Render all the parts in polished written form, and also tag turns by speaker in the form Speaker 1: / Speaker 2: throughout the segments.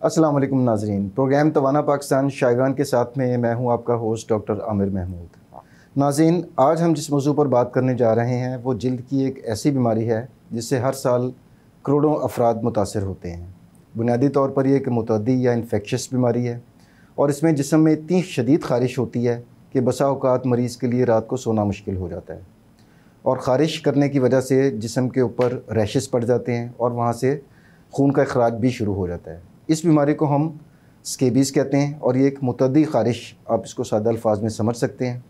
Speaker 1: अस्सलाम वालेकुम नाजरीन, प्रोग्राम तवाना पाकिस्तान शायगान के साथ में मैं हूं आपका होस्ट डॉक्टर आमिर महमूद। नाज़रीन, आज हम जिस मौजू पर बात करने जा रहे हैं वो जल्द की एक ऐसी बीमारी है जिससे हर साल करोड़ों अफराद मुतासर होते हैं। बुनियादी तौर पर यह एक मुतअद्दी या इन्फेक्शस बीमारी है और इसमें जिस्म में इतनी शदीद ख़ारिश होती है कि बसा औक़ात मरीज़ के लिए रात को सोना मुश्किल हो जाता है और ख़ारिश करने की वजह से जिस्म के ऊपर रैशेस पड़ जाते हैं और वहाँ से खून का अखराज भी शुरू हो जाता है। इस बीमारी को हम स्केबीज़ कहते हैं और ये एक मुतअद्दी ख़ारिश, आप इसको सादा अल्फाज में समझ सकते हैं।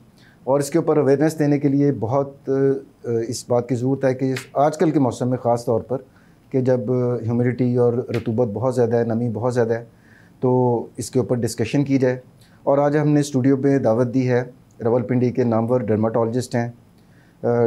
Speaker 1: और इसके ऊपर अवेयरनेस देने के लिए बहुत इस बात की ज़रूरत है कि आजकल के मौसम में ख़ास तौर पर कि जब ह्यूमिडिटी और रतूबत बहुत ज़्यादा है, नमी बहुत ज़्यादा है, तो इसके ऊपर डिस्कशन की जाए। और आज हमने स्टूडियो में दावत दी है रावलपिंडी के नामवर डर्माटोलॉजिस्ट हैं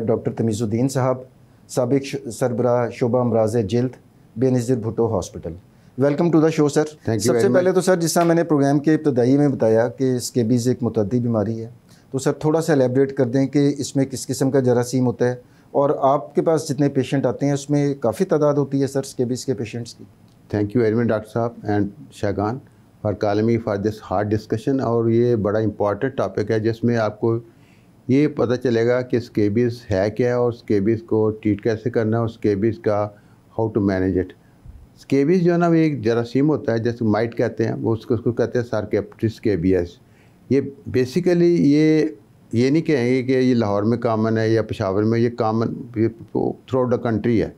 Speaker 1: डॉक्टर तमीज़ुद्दीन साहब, साबिक सरबराह शोबा अमराज़ जिल्द, Benazir Bhutto hospital. Welcome to the show sir. सबसे पहले तो सर, जिस तरह मैंने प्रोग्राम के इब्तदाई में बताया कि स्केबीज़ एक मुतअद्दी बीमारी है, तो सर थोड़ा सा एलेबरेट कर दें कि इसमें किस किस्म का जरासीम होता है और आपके पास जितने पेशेंट आते हैं उसमें काफ़ी तादाद होती है सर स्केबीज़ के पेशेंट्स की।
Speaker 2: Thank you very much doctor साहब and Shagan for calling me for this hard discussion. और ये बड़ा इंपॉर्टेंट टॉपिक है जिसमें आपको ये पता चलेगा कि स्केबीज़ है क्या है और स्केबीज़ को ट्रीट कैसे करना है और स्केबीज़ का how to manage it. Scabies जो है ना, वो एक जरासीम होता है, जैसे माइट कहते हैं, वो उसको कहते हैं सार्केप्टिस स्केबियस। ये बेसिकली ये नहीं कहेंगे कि ये लाहौर में कॉमन है या पेशावर में, ये common through out the country है।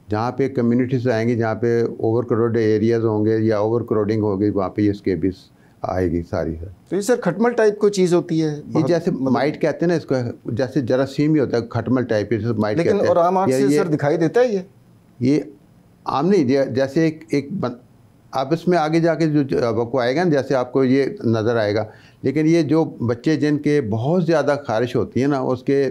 Speaker 2: जहाँ पे कम्युनिटीज़ आएंगी, जहाँ पे ओवर क्राउडेड एरियाज़ होंगे या ओवर क्राउडिंग होगी, वहाँ पे ये स्केबीज़ आएगी सारी सर।
Speaker 1: तो ये सर खटमल टाइप कोई चीज़ होती है,
Speaker 2: ये जैसे माइट कहते हैं ना इसको, जैसे जरासीम ही होता है, खटमल टाइप माइट कहते हैं।
Speaker 1: लेकिन और आम आँख से सर दिखाई देता है
Speaker 2: ये आम नहीं, जैसे एक आप इसमें आगे जाके जो आपको आएगा ना, जैसे आपको ये नज़र आएगा। लेकिन ये जो बच्चे जिनके बहुत ज़्यादा ख़ारिश होती है ना, उसके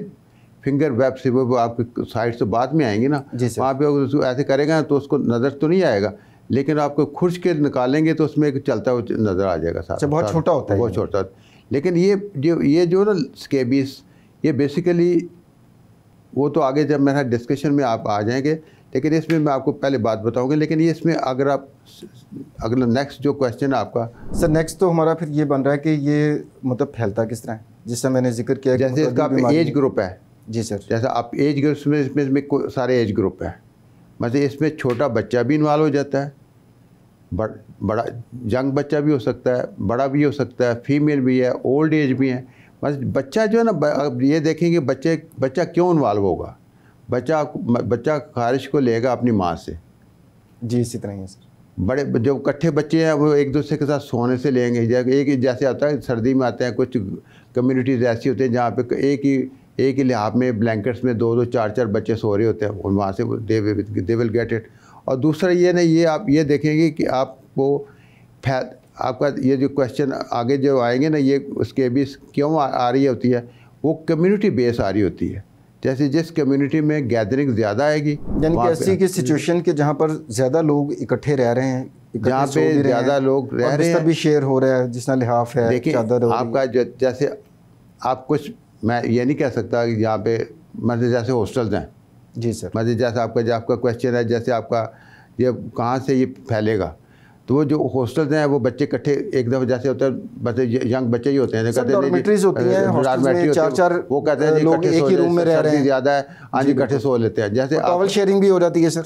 Speaker 2: फिंगर वेब से वो आपके साइड से बाद में आएंगी ना, वहाँ पे उसको ऐसे करेगा ना तो उसको नज़र तो नहीं आएगा, लेकिन आपको खुर्च के निकालेंगे तो उसमें एक चलता हुआ नज़र आ जाएगा सारा।
Speaker 1: बहुत छोटा होता है,
Speaker 2: बहुत छोटा। लेकिन ये जो ना स्केबीज़, ये बेसिकली वो तो आगे जब मेरा डिस्कशन में आप आ जाएंगे, लेकिन इसमें मैं आपको पहले बात बताऊंगा। लेकिन ये इसमें अगला नेक्स्ट जो क्वेश्चन है आपका
Speaker 1: सर, नेक्स्ट तो हमारा फिर ये बन रहा है कि ये मतलब फैलता किस तरह है, जिससे मैंने जिक्र किया
Speaker 2: जैसे इसका एज ग्रुप है।
Speaker 1: जी सर।
Speaker 2: जैसे आप एज ग्रुप में इसमें सारे एज ग्रुप है, मतलब इसमें छोटा बच्चा भी इन्वॉल्व हो जाता है, बड़ा यंग बच्चा भी हो सकता है, बड़ा भी हो सकता है, फीमेल भी है, ओल्ड एज भी है। बस बच्चा जो है ना, ये देखेंगे बच्चा क्यों इन्वॉल्व होगा। बच्चा ख़ारिश को लेगा अपनी माँ से।
Speaker 1: जी, इसी तरह ही है सर।
Speaker 2: बड़े जो इकट्ठे बच्चे हैं वो एक दूसरे के साथ सोने से लेंगे। एक जैसे आता है सर्दी में आते हैं, कुछ कम्युनिटीज़ ऐसी होती हैं जहाँ पे एक ही लिहाफ में ब्लैंकेट्स में 2-2 4-4 बच्चे सो रहे होते हैं और वहाँ से दे विल गेट इट। और दूसरा ये नहीं, ये आप ये देखेंगे कि आपका ये जो क्वेश्चन आगे जो आएंगे ना, ये स्केबीज़ क्यों आ रही होती है, वो कम्युनिटी बेस आ रही होती है। जैसे जिस कम्युनिटी में गैदरिंग ज़्यादा आएगी,
Speaker 1: यानी कि ऐसी की सिचुएशन के जहाँ पर ज़्यादा लोग इकट्ठे रह रहे हैं,
Speaker 2: जहाँ पे ज़्यादा लोग रह रहे हैं,
Speaker 1: भी शेयर हो रहा है, जिसना लिहाफ है,
Speaker 2: देखिए आपका जैसे आप कुछ, मैं ये नहीं कह सकता कि यहाँ पे मतलब जैसे हॉस्टल्स हैं।
Speaker 1: जी सर।
Speaker 2: मतलब जैसे आपका क्वेश्चन है, जैसे आपका ये कहाँ से ये फैलेगा, तो वो जो हॉस्टल्स हैं वो बच्चे इकट्ठे एक दफ़ा जैसे होता है, बच्चे यंग बच्चे ही होते हैं,
Speaker 1: डॉर्मेटरीज होती हैं, चार
Speaker 2: वो कहते हैं
Speaker 1: लोग एक ही रूम में रह रहे हैं,
Speaker 2: ज़्यादा है, आज इकट्ठे सो लेते हैं। जैसे
Speaker 1: टॉवल शेयरिंग भी हो जाती है सर।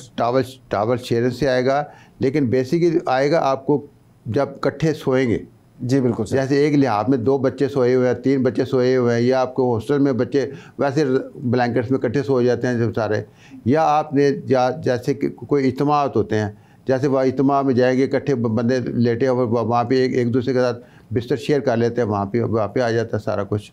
Speaker 2: टॉवल शेयरिंग से आएगा, लेकिन बेसिकली आएगा आपको जब इकट्ठे सोएंगे।
Speaker 1: जी बिल्कुल सर।
Speaker 2: जैसे एक लिहाफ में 2 बच्चे सोए हुए हैं, 3 बच्चे सोए हुए हैं, या आपको हॉस्टल में बच्चे वैसे ब्लैंकेट्स में इकट्ठे सो जाते हैं जब सारे, या आपने जैसे कि कोई इज्तिमात होते हैं, जैसे वह इज्तिमा में जाएंगे, इकट्ठे बंदे लेटे और वहाँ पे एक दूसरे के साथ बिस्तर शेयर कर लेते हैं, वहाँ पे आ जाता है सारा कुछ।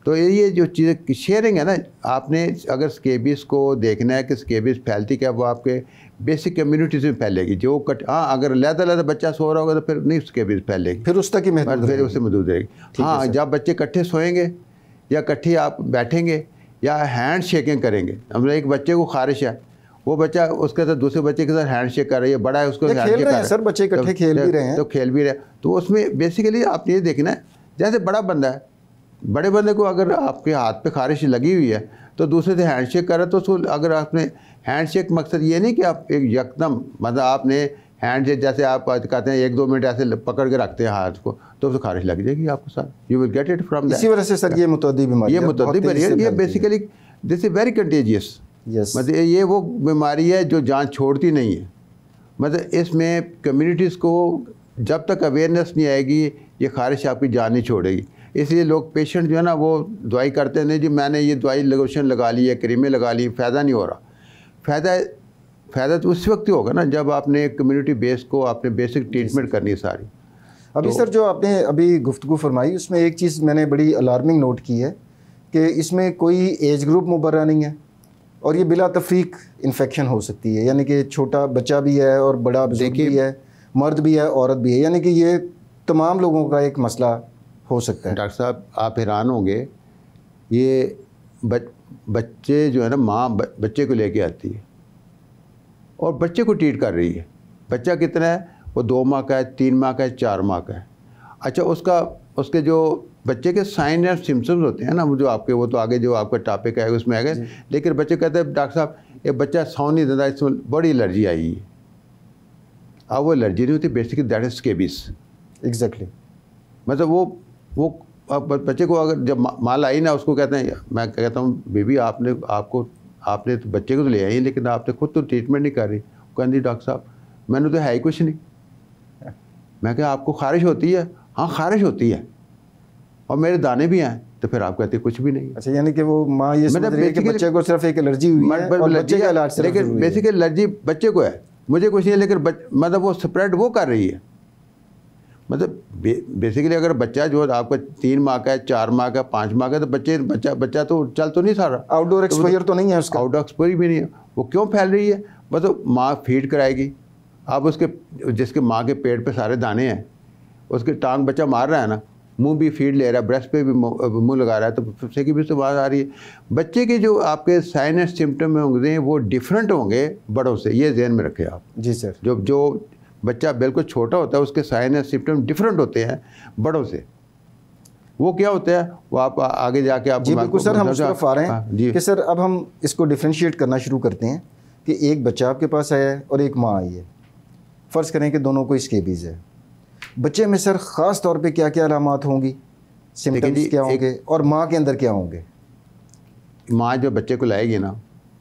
Speaker 2: तो ये जो चीज़ें शेयरिंग है ना, आपने अगर स्केबीज़ को देखना है कि स्केबीज़ फैलती क्या, वो आपके बेसिक कम्युनिटीज़ में फैलेगी। जो अगर लहदा बच्चा सो रहा होगा तो फिर नहीं स्केबीज़ फैलेगी,
Speaker 1: फिर उस तक ही
Speaker 2: फिर उससे महदूद रहेगी। हाँ, जब बच्चे इकट्ठे सोएंगे या इकट्ठे आप बैठेंगे या हैंड शेकिंग करेंगे, मतलब एक बच्चे को ख़ारिश है, वो बच्चा उसके साथ दूसरे बच्चे के साथ हैंड शेक कर रही है, बड़ा है उसको हैंड शेक कर रहा है
Speaker 1: सर, बच्चे इकट्ठे खेल भी रहे हैं,
Speaker 2: तो खेल भी रहे। तो उसमें बेसिकली आपने ये देखना है, जैसे बड़ा बंदा है, बड़े बंदे को अगर आपके हाथ पे ख़ारिश लगी हुई है तो दूसरे से हैंड शेक कर रहा है, तो अगर आपने हैंड शेक, मकसद ये नहीं कि आप एक यकदम मतलब आपने हैंड से जैसे आप कहते हैं 1-2 मिनट ऐसे पकड़ के रखते हैं हाथ को, तो खारिश लग जाएगी आपको sir, you will get it from that.
Speaker 1: इसी वजह से सर ये मुतअद्दी बीमारी,
Speaker 2: ये मुतअद्दी बीमारी है, ये basically this is very contagious. मतलब ये वो बीमारी है जो जान छोड़ती नहीं है। मतलब इसमें कम्युनिटीज़ को जब तक अवेयरनेस नहीं आएगी ये खारिश आपकी जान नहीं छोड़ेगी। इसलिए लोग पेशेंट जो है ना वो दवाई करते नहीं जी मैंने ये दवाई लोशन लगा ली है, क्रीमें लगा ली, फ़ायदा नहीं हो रहा। फ़ायदा तो उस वक्त ही होगा ना जब आपने कम्युनिटी बेस को आपने बेसिक ट्रीटमेंट करनी है सारी।
Speaker 1: अभी
Speaker 2: तो
Speaker 1: सर जो आपने अभी गुफ्तगू फरमाई उसमें एक चीज़ मैंने बड़ी अलार्मिंग नोट की है कि इसमें कोई एज ग्रुप मुबर्रा नहीं है और ये बिला तफरीक इन्फेक्शन हो सकती है, यानी कि छोटा बच्चा भी है और बड़ा बुजुर्ग भी है, मर्द भी है औरत भी है, यानी कि ये तमाम लोगों का एक मसला हो सकता है।
Speaker 2: डॉक्टर साहब आप हैरान होंगे, ये बच्चे जो है ना माँ बच्चे को लेके आती है और बच्चे को ट्रीट कर रही है। बच्चा कितना है, वो 2 माह का है, 3 माह का है, 4 माह का है। अच्छा उसके जो बच्चे के साइन एंड सिम्टम्स होते हैं ना वो जो आपके, वो तो आगे जो आपका टॉपिक है उसमें आएगा, लेकिन बच्चे कहते हैं डॉक्टर साहब ये बच्चा सौ नहीं देता, इसमें बड़ी एलर्जी आई है। अब वो एलर्जी नहीं होती, basically that is scabies.
Speaker 1: Exactly.
Speaker 2: मतलब वो बच्चे को अगर जब माल आई ना उसको कहते हैं, मैं कहता हूँ बेबी आपने तो बच्चे को तो ले आई लेकिन आपने खुद तो ट्रीटमेंट नहीं कर रही। कहती डॉक्टर साहब मैंने तो है ही कुछ नहीं। मैं कहा आपको खारिश होती है? हाँ खारिश होती है और मेरे दाने भी हैं। तो फिर आप कहते कुछ भी नहीं।
Speaker 1: अच्छा, यानी कि वो माँ ये समझ रही है कि बच्चे को सिर्फ एक एलर्जी हुई है और बच्चे का इलाज सिर्फ
Speaker 2: लेकिन बेसिकली एलर्जी बच्चे को है, मुझे कुछ नहीं है, लेकिन मतलब वो स्प्रेड वो कर रही है। मतलब बेसिकली अगर बच्चा जो आपका 3 माह का है, 4 माह का, 5 माह का, तो बच्चा तो चल तो नहीं सारा,
Speaker 1: आउटडोर एक्सपोजर तो नहीं है उसका,
Speaker 2: आउटडोर एक्सपोजर भी नहीं है। वो क्यों फैल रही है? मतलब माँ फीड कराएगी, अब उसके जिसके माँ के पेट पे सारे दाने हैं उसके टांग बच्चा मार रहा है ना, मुंह भी फीड ले रहा है, ब्रेस्ट पे भी मुंह लगा रहा है, तो उससे की भी तो बात आ रही है। बच्चे के जो आपके साइन एंड सिम्टम होंगे वो डिफरेंट होंगे बड़ों से, ये ध्यान में रखें आप।
Speaker 1: जी सर।
Speaker 2: जो बच्चा बिल्कुल छोटा होता है उसके साइन एंड सिम्टम डिफरेंट होते हैं बड़ों से। वो क्या होता है वो आप आगे जाके आप।
Speaker 1: जी बिल्कुल सर, हम उस तरफ आ रहे हैं कि सर अब हम इसको डिफ्रेंशिएट करना शुरू करते हैं कि एक बच्चा आपके पास आया है और एक माँ आई है। फ़र्ज़ करें कि दोनों को स्केबीज़ है। बच्चे में सर ख़ास तौर पे क्या क्या अलामात होंगी, सिम्टम्स क्या होंगे और माँ के अंदर क्या होंगे?
Speaker 2: माँ जो बच्चे को लाएगी ना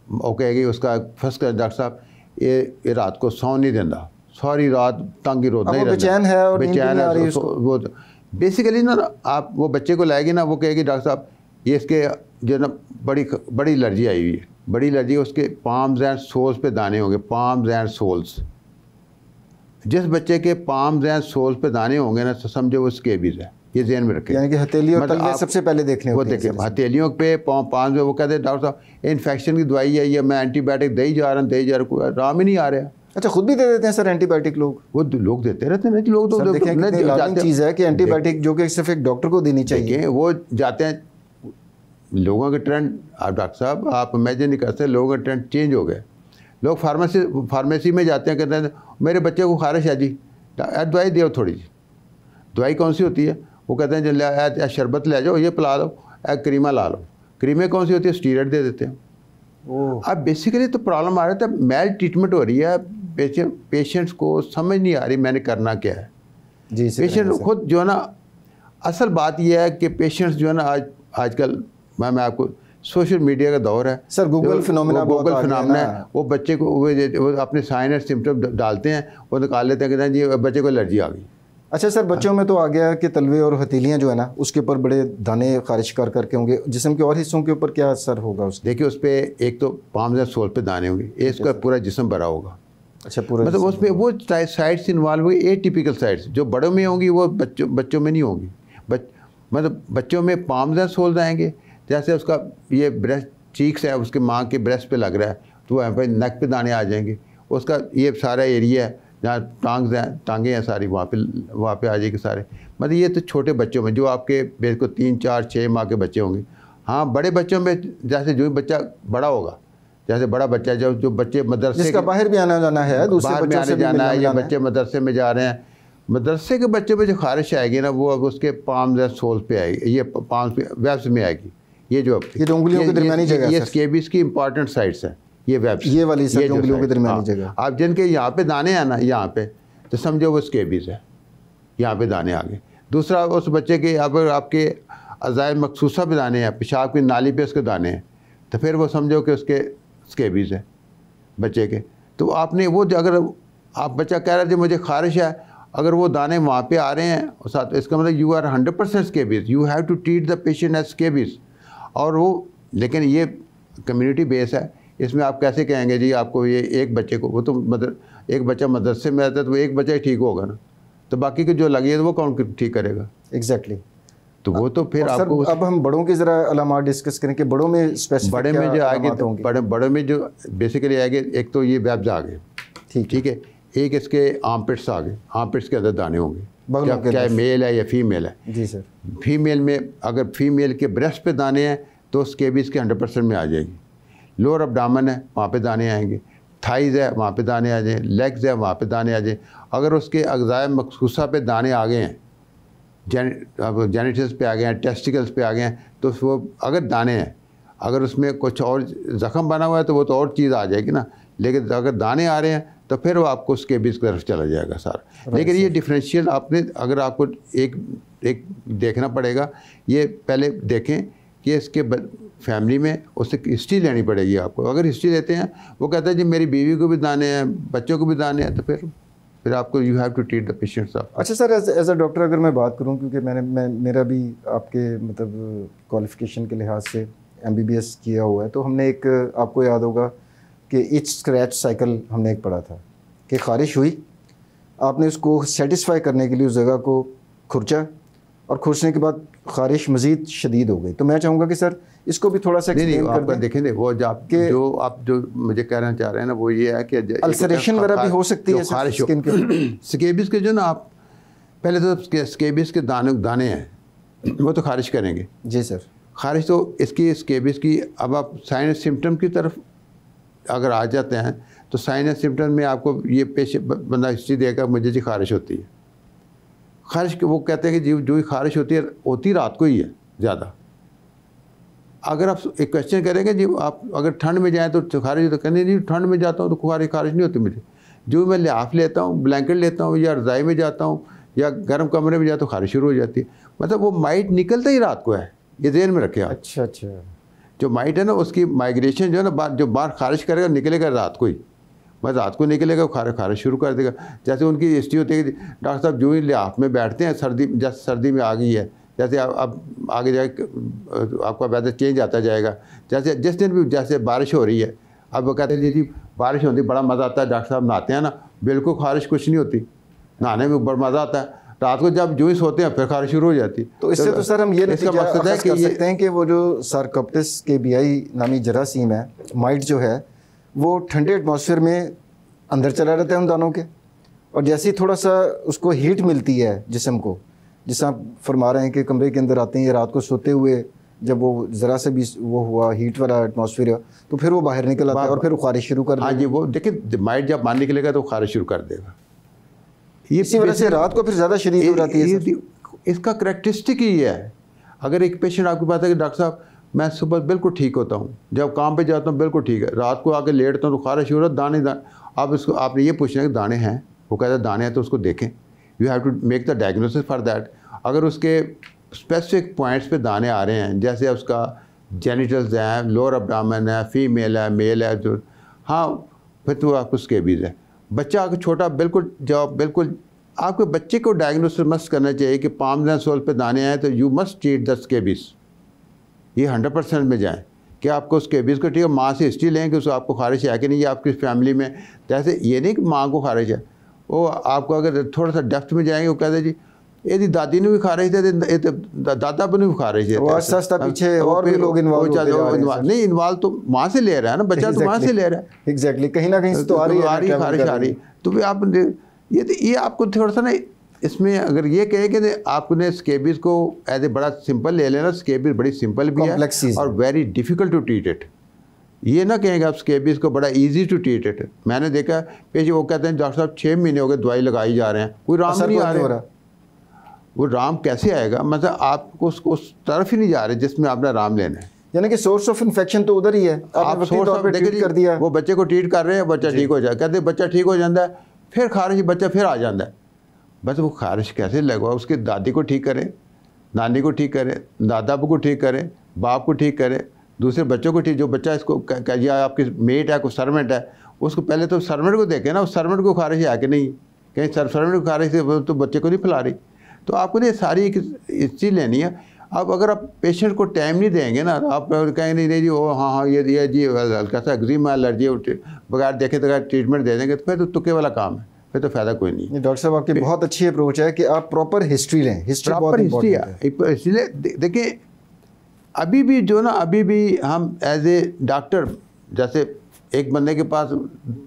Speaker 2: वो कहेगी उसका फर्स्ट कर डॉक्टर साहब ये रात को सौ नहीं देता, सारी रात तंग ही रोता,
Speaker 1: बेचैन है और
Speaker 2: बेचैन है। वो बेसिकली ना आप वो बच्चे को लाएगी ना वो कहेगी डॉक्टर साहब ये इसके जो ना बड़ी एलर्जी आई हुई है, बड़ी एलर्जी, उसके पाम्स एंड सोल्स पे दाने होंगे, पाम्स एंड सोल्स। जिस बच्चे के पाम्स एंड सोल्स पे दाने होंगे ना तो समझो वो स्केबीज है, ये ध्यान में रखें।
Speaker 1: यानी कि हथेली और तलवे सबसे पहले देखने
Speaker 2: होते हैं। वो देखें हथेलियों पे पाम्स में वो कहते हैं डॉक्टर साहब इन्फेक्शन की दवाई है, ये मैं एंटीबायोटिक दे ही जा रहा हूँ, कोई आराम ही नहीं आ रहा।
Speaker 1: अच्छा, खुद भी दे देते हैं सर एंटीबायोटिक लोग?
Speaker 2: वो लोग देते रहते हैं, लोग
Speaker 1: तो चीज़ है कि एंटीबायोटिक जो कि सिर्फ एक डॉक्टर को देनी चाहिए, वो
Speaker 2: जाते हैं। लोगों के ट्रेंड आप डॉक्टर साहब आप इमेजिन नहीं करते, लोगों का ट्रेंड चेंज हो गए। लोग फार्मेसी में जाते हैं, कहते हैं मेरे बच्चे को खारिश है जी, दवाई दो थोड़ी जी। दवाई कौन सी होती है? वो कहते हैं जो शरबत ले जाओ, ये पिला दो, क्रीमा ला लो। क्रीमें कौन सी होती है? स्टीरॉयड दे देते हैं। अब बेसिकली तो प्रॉब्लम आ रहा था, मेल ट्रीटमेंट हो रही है, पेशेंट्स को समझ नहीं आ रही मैंने करना क्या है।
Speaker 1: जी
Speaker 2: पेशेंट खुद जो है ना, असल बात यह है कि पेशेंट्स जो है ना आजकल मैं आपको सोशल मीडिया का दौर है
Speaker 1: सर, गूगल फिनोमेना
Speaker 2: है। वो बच्चे को वो अपने साइन एंड सिम्टम डालते हैं, वो निकाल लेते हैं, कहते हैं जी बच्चे को एलर्जी आ गई।
Speaker 1: अच्छा सर, बच्चों में तो आ गया कि तलवे और हथेलियाँ जो है ना उसके ऊपर बड़े दाने खारिश करके होंगे, जिस्म के और हिस्सों के ऊपर क्या असर होगा उसका?
Speaker 2: देखिए उस पर एक तो पाम्स एंड सोल पे दाने होंगे, इसका पूरा जिस्म भरा होगा।
Speaker 1: अच्छा, पूरा
Speaker 2: मतलब उसमें वो साइड्स इन्वॉल्व हुई, एटिपिकल साइड्स जो बड़ों में होंगी वो बच्चों में नहीं होंगी। मतलब बच्चों में पाम्स एंड सोल्स आएंगे, जैसे उसका ये ब्रेस्ट चीक्स है उसके माँ के ब्रेस्ट पे लग रहा है तो वहाँ पर नेक पे दाने आ जाएंगे। उसका ये सारा एरिया है जहाँ टांगे हैं सारी, वहाँ पे आ जाएगी सारे। मतलब ये तो छोटे बच्चों में जो आपके बेस को 3, 4, 6 माह के बच्चे होंगे। हाँ, बड़े बच्चों में जैसे जो बच्चा बड़ा होगा, जैसे बड़ा बच्चा जो बच्चे मदरसे
Speaker 1: जिसका बाहर भी आना जाना है, दूसरे बच्चों से
Speaker 2: जाना है, या बच्चे मदरसे में जा रहे हैं, मदरसे के बच्चे में जो खारिश आएगी ना वो अब उसके पाम्स एंड सोल्स पे आएगी, ये पाम्स पे वेब्स में आएगी। ये जो
Speaker 1: उंगलियों के दरमियानी जगह,
Speaker 2: ये स्केबीज की इंपॉर्टेंट साइट्स हैं, ये वेब्स,
Speaker 1: ये वाली सर जो उंगलियों के दरमियानी
Speaker 2: हाँ,
Speaker 1: जगह,
Speaker 2: आप जिनके यहाँ पे दाने हैं ना, यहाँ पे, तो समझो वो स्केबीज़ है, यहाँ पे दाने आ गए। दूसरा, उस बच्चे के अगर आपके अज़ाय मखसूसा पे दाने हैं, पेशाब की नाली पे उसके दाने हैं, तो फिर वो समझो कि उसके स्केबीज़ है बच्चे के। तो आपने वो अगर आप बच्चा कह रहे थे मुझे खारिश है, अगर वो दाने वहाँ पे आ रहे हैं और साथ, इसका मतलब you are 100% scabies, you have to treat the patient as scabies. और वो, लेकिन ये कम्युनिटी बेस है, इसमें आप कैसे कहेंगे जी आपको ये एक बच्चे को, वो तो एक बच्चा मदरसे में आता है तो वो एक बच्चा ही ठीक होगा ना, तो बाकी के जो लगी है तो वो कौन ठीक करेगा?
Speaker 1: एग्जैक्टली।
Speaker 2: तो वो तो फिर आपको
Speaker 1: अब हम बड़ों की ज़रा अलामात डिस्कस करें कि बड़ों में स्पेसिफिक
Speaker 2: बड़े में जो आगे, बड़े में जो बेसिकली आएंगे, एक तो ये वेब्स आ गए, ठीक है, एक इसके आर्मपिट्स आ गए, आर्मपिट्स के अंदर दाने होंगे, चाहे मेल है या फीमेल है।
Speaker 1: जी सर।
Speaker 2: फीमेल में अगर फीमेल के ब्रेस्ट पे दाने हैं तो स्केबीज़ के 100% में आ जाएगी। लोअर अब्डामन है, वहाँ पे दाने आएंगे, थाइज़ है, वहाँ पे दाने आ जाएँ, लेग्स है, वहाँ पे दाने आ जाएँ। अगर उसके अग़ज़ाए मखसूसा पे दाने आ गए हैं, जेनिटल्स पे आ गए हैं, टेस्टिकल्स पे आ गए हैं, तो वो अगर दाने हैं, अगर उसमें कुछ और ज़ख़म बना हुआ है तो वो तो और चीज़ आ जाएगी ना, लेकिन अगर दाने आ रहे हैं तो फिर वो आपको स्केबीज़ की तरफ चला जाएगा सारा। लेकिन ये डिफरेंशियल आपने, अगर आपको एक देखना पड़ेगा, ये पहले देखें कि इसके फैमिली में उससे हिस्ट्री लेनी पड़ेगी आपको। अगर हिस्ट्री लेते हैं, वो कहता है जी मेरी बीवी को भी दाने हैं, बच्चों को भी दाने हैं, तो फिर आपको you have to treat the patients.
Speaker 1: अच्छा सर, एज अ डॉक्टर अगर मैं बात करूं, क्योंकि मेरा भी आपके मतलब क्वालिफिकेशन के लिहाज से MBBS किया हुआ है, तो हमने एक, आपको याद होगा कि इच स्क्रैच साइकिल हमने एक पढ़ा था कि ख़ारिश हुई, आपने उसको सेटिस्फाई करने के लिए उस जगह को खुरचा, और खुरचने के बाद ख़ारिश मज़ीद शदीद हो गई। तो मैं चाहूँगा कि सर इसको भी थोड़ा सा एक्सप्लेन कर दें।
Speaker 2: देखें वो जो मुझे कहना चाह रहे हैं ना, वो ये है कि
Speaker 1: अल्सरेशन वगैरह भी हो सकती है
Speaker 2: ख़ारिश स्किन के। स्केबीज़ के जो ना, आप पहले तो स्केबीज़ के दाने हैं वो तो ख़ारिश करेंगे।
Speaker 1: जी सर।
Speaker 2: ख़ारिश तो इसकी स्केबीज़ की, अब आप साइन सिम्टम की तरफ अगर आ जाते हैं तो साइन एंड सिम्टम में आपको ये बंदा हिस्ट्री देगा, मुझे जी ख़ारिश होती है। ख़ारिश वो कहते हैं कि जो ख़ारिश होती रात को ही है ज़्यादा। अगर आप एक क्वेश्चन करेंगे जी, आप अगर ठंड में जाएँ तो ख़ारिश, तो कहने जी ठंड में जाता हूँ तो ख़ारिश नहीं होती मुझे, जो मैं लिहाफ लेता हूँ, ब्लैंकेट लेता हूँ, या रज़ाई में जाता हूँ, या गर्म कमरे में जाता हूँ, ख़ारिश शुरू हो जाती है। मतलब वो माइट निकलता ही रात को है, ये ध्यान में रखें आप।
Speaker 1: अच्छा अच्छा। जो
Speaker 2: माइट है ना, उसकी माइग्रेशन जो है ना, जो बाहर ख़ारिश करेगा निकलेगा रात को ही, बस रात को निकलेगा, ख़ारिश शुरू कर देगा। जैसे उनकी हिस्ट्री होती है कि डॉक्टर साहब जो ही लिहाफ में बैठते हैं, जैसे सर्दी में आ गई है, जैसे अब आगे जाए आपका वेदर चेंज आता जाएगा, जैसे जिस दिन भी जैसे बारिश हो रही है, अब वो कहते हैं जी बारिश होती बड़ा मज़ा आता है, डॉक्टर साहब नहाते हैं ना, बिल्कुल ख़ारिश कुछ नहीं होती, नहाने में बड़ा मज़ा आता है। रात को जब जो ही सोते हैं फिर ख़ारिश शुरू हो जाती।
Speaker 1: तो इससे तो सर हम ये इसका मकसद है कि सकते हैं कि वो जो सार्कोप्टेस KBI नामी जरासीम है, माइट जो है, वो ठंडे एटमॉस्फेयर में अंदर चला रहता है उन दानों के, और जैसे ही थोड़ा सा उसको हीट मिलती है जिस्म को, जिस आप फरमा रहे हैं कि कमरे के अंदर आते हैं, रात को सोते हुए जब वो ज़रा से भी वो हुआ हीट वाला एटमॉस्फेयर, तो फिर वो बाहर निकल आता है और फिर वो ख़ारिश शुरू कर देगा।
Speaker 2: हाँ जी, वो देखिए माइट जब बाहर निकलेगा तो ख़ारिश शुरू कर देगा।
Speaker 1: इसी वजह से रात को फिर ज़्यादा शदीद हो जाती है।
Speaker 2: इसका करैक्टरिस्टिक ही है। अगर एक पेशेंट आपके पास है कि डॉक्टर साहब मैं सुबह बिल्कुल ठीक होता हूँ, जब काम पे जाता हूँ बिल्कुल ठीक है, रात को आके लेटता हूँ तो ख़ारिश हो रहा है, दाने आप इसको आपने ये पूछना कि दाने हैं, वो कहता है दाने हैं, तो उसको देखें, you have to make the diagnosis for that. अगर उसके स्पेसिफिक पॉइंट्स पे दाने आ रहे हैं, जैसे उसका जेनिटल्स हैं, लोअर अब्डामन है, फीमेल है, मेल है, जो हाँ, फिर तो आपको स्केबीज़ है। बच्चा अगर छोटा बिल्कुल आपके बच्चे को डायग्नोसिस मस्ट करना चाहिए कि पाम एंड सोल पे दाने आए तो you must treat the scabies. ये 100% में जाएँ कि आपको स्केबीज़ को ठीक है, माँ से हिस्ट्री लें कि उसको आपको ख़ारिश है कि नहीं, आपकी फैमिली में। जैसे ये नहीं कि माँ को ख़ारिश है, वो आपको अगर थोड़ा सा डेप्थ में जाएंगे, वो कहते जी ये दादी ने भी ख़ारिश थे, दादा पर भी ख़ारिश है,
Speaker 1: पीछे और भी लोग
Speaker 2: नहीं इन्वॉल्व, तो माँ से ले रहा है ना बच्चा, तो माँ से ले रहा है।
Speaker 1: एग्जैक्टली, कहीं ना कहीं तो आ रही
Speaker 2: ख़ारिश आ रही। तो भी आप ये आपको थोड़ा सा ना इसमें अगर ये कहे कि आपने स्केबीज़ को एज ए बड़ा सिंपल ले लेना, स्केबीज़ बड़ी सिंपल भी है और very difficult to treat it. ये ना कहेंगे आप स्केबीज़ को बड़ा इजी टू ट्रीट इट। मैंने देखा पेश वो कहते हैं डॉक्टर साहब 6 महीने हो गए दवाई लगाई जा रहे हैं, कोई राम नहीं आ रहा। वो राम कैसे आएगा? मतलब आपको उस तरफ ही नहीं जा रहे जिसमें आपने राम लेना है।
Speaker 1: यानी कि सोर्स ऑफ इन्फेक्शन तो उधर ही है,
Speaker 2: आप सोर्स ऑफ ट्रीट
Speaker 1: कर दिया,
Speaker 2: वो बच्चे को ट्रीट कर रहे हैं, बच्चा ठीक हो जाए, कहते बच्चा ठीक हो जाता है, फिर खारिश बच्चा फिर आ जाता है। बस वो खारिश कैसे लगवा, उसकी दादी को ठीक करें, नानी को ठीक करें, दादा को ठीक करें, बाप को ठीक करें, दूसरे बच्चों को ठीक, जो बच्चा इसको या आपकी मेट है, कोई सर्वेंट है, उसको पहले तो सर्वेंट को देखें ना, उस सर्वेंट को खारिश है कि नहीं, कहीं सर्वेंट को खारिश है तो बच्चे को नहीं फैला रही। तो आपको ये सारी एक चीज़ लेनी है। अब अगर आप पेशेंट को टाइम नहीं देंगे ना, आप कहेंगे नहीं जी, ओ हाँ ये जी हल्का सा एक्जिमा एलर्जी बगैर देखे तो ट्रीटमेंट दे देंगे, तो फिर तो तुक्के वाला काम है, फिर तो फ़ायदा कोई नहीं।
Speaker 1: डॉक्टर साहब आपकी बहुत अच्छी अप्रोच है कि आप प्रॉपर हिस्ट्री लें, हिस्ट्री बहुत इंपॉर्टेंट है।
Speaker 2: इसलिए देखिए अभी भी जो ना, अभी भी हम एज ए डॉक्टर, जैसे एक बंदे के पास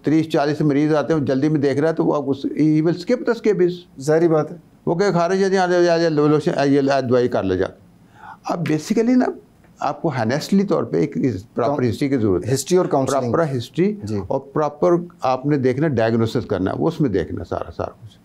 Speaker 2: 30-40 मरीज़ आते हैं, जल्दी में देख रहा है, तो वो ही विल स्किप द स्केबिस,
Speaker 1: जाहिर बात है,
Speaker 2: वो कहे खारिश है, दवाई कर ले जा। अब बेसिकली ना आपको हनेस्टली तौर पे एक प्रॉपर हिस्ट्री की जरूरत है,
Speaker 1: हिस्ट्री और काउंसलिंग,
Speaker 2: प्रॉपर हिस्ट्री और प्रॉपर आपने देखना डायग्नोसिस करना है, वो उसमें देखना सारा कुछ।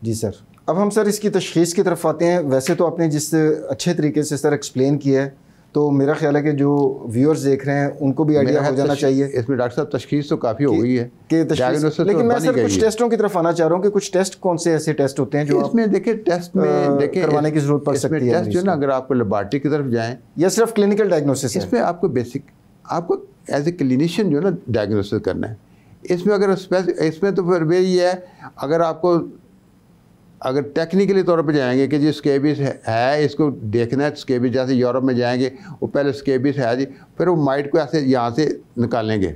Speaker 1: जी सर, अब हम सर इसकी तशख़ीस की तरफ आते हैं। वैसे तो आपने जिस अच्छे तरीके से सर एक्सप्लेन किया है, तो मेरा ख्याल है कि जो व्यूअर्स देख रहे हैं उनको भी आइडिया हो जाना चाहिए।
Speaker 2: इसमें डॉक्टर साहब तशख़ीस तो काफ़ी हो गई है
Speaker 1: कि लेकिन मैं सर कुछ टेस्टों की तरफ आना चाह रहा हूँ कि कुछ टेस्ट कौन से ऐसे टेस्ट होते हैं जो
Speaker 2: इसमें देखिए टेस्ट में देखिए
Speaker 1: करवाने की जरूरत पड़ सकती है।
Speaker 2: टेस्ट जो ना, अगर आपको लेबॉरेटरी की तरफ जाएँ
Speaker 1: या सिर्फ क्लिनिकल डायग्नोसिस,
Speaker 2: इसमें आपको बेसिक आपको एज ए क्लिनिशियन जो ना डायग्नोसिस करना है। इसमें अगर इसमें तो फिर वही है, अगर आपको अगर टेक्निकली तौर पे जाएंगे कि जी स्केबिस है, इसको देखना है, स्केबिस जैसे यूरोप में जाएंगे, वो पहले स्केबिस है जी, फिर वो माइट को ऐसे यहाँ से निकालेंगे,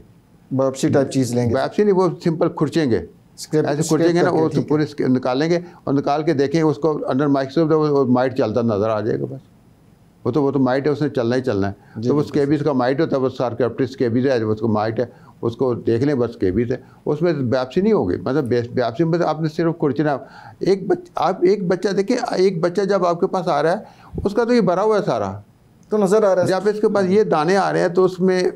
Speaker 1: बायोप्सी टाइप चीज़ लेंगे,
Speaker 2: बायोप्सी नहीं, वो सिंपल खुरचेंगे, ऐसे खुरचेंगे ना, वो तो पूरे निकालेंगे और निकाल के देखेंगे उसको अंडर माइक्रोस्कोप, वो माइट चलता नज़र आ जाएगा। बस वो तो माइट है, उसने चलना ही चलना है। तो वो स्केबिस का माइट होता है, वो सार्कोप्टेरिक स्केबिस है, उसको माइट है, उसको देख लें बस स्केबिस है, उसमें बायोप्सी नहीं होगी। मतलब बायोप्सी में आपने सिर्फ खुरचना। आप एक बच्चा देखें, एक बच्चा जब आपके पास आ रहा है उसका तो ये भरा हुआ है सारा,
Speaker 1: तो नज़र आ रहा है,
Speaker 2: जब इसके पास ये दाने आ रहे हैं तो उसमें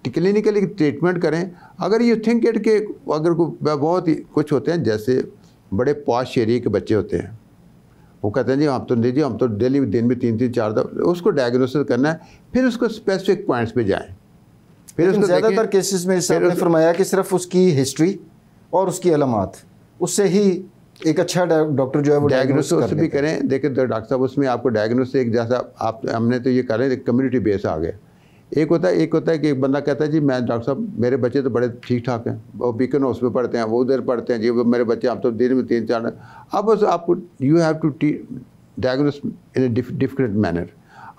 Speaker 2: क्लिनिकली ट्रीटमेंट करें। अगर यू थिंक इट के अगर बहुत ही कुछ होते हैं, जैसे बड़े पॉश एरिया के बच्चे होते हैं, वो कहते हैं जी हम तो डेली दिन में 3-3 4 दफ़ा, उसको डायग्नोसिस करना है, फिर उसको स्पेसिफिक पॉइंट्स पे जाएं। फिर उसको
Speaker 1: ज़्यादातर केसेस में आपने फरमाया कि सिर्फ उसकी हिस्ट्री और उसकी अलामात, उससे ही एक अच्छा डॉक्टर जो है वो
Speaker 2: डायग्नोसिस भी करें। देखिए डॉक्टर साहब, उसमें आपको डायग्नोसिस एक जैसा हमने तो ये करें कम्युनिटी बेस आ गया। एक होता है कि एक बंदा कहता है जी मैं डॉक्टर साहब मेरे बच्चे तो बड़े ठीक ठाक हैं, वो बीकन हाउस में पढ़ते हैं, वो उधर पढ़ते हैं जी, वो मेरे बच्चे आप तो दिन में 3-4। अब आपको you have to diagnose in a different manner.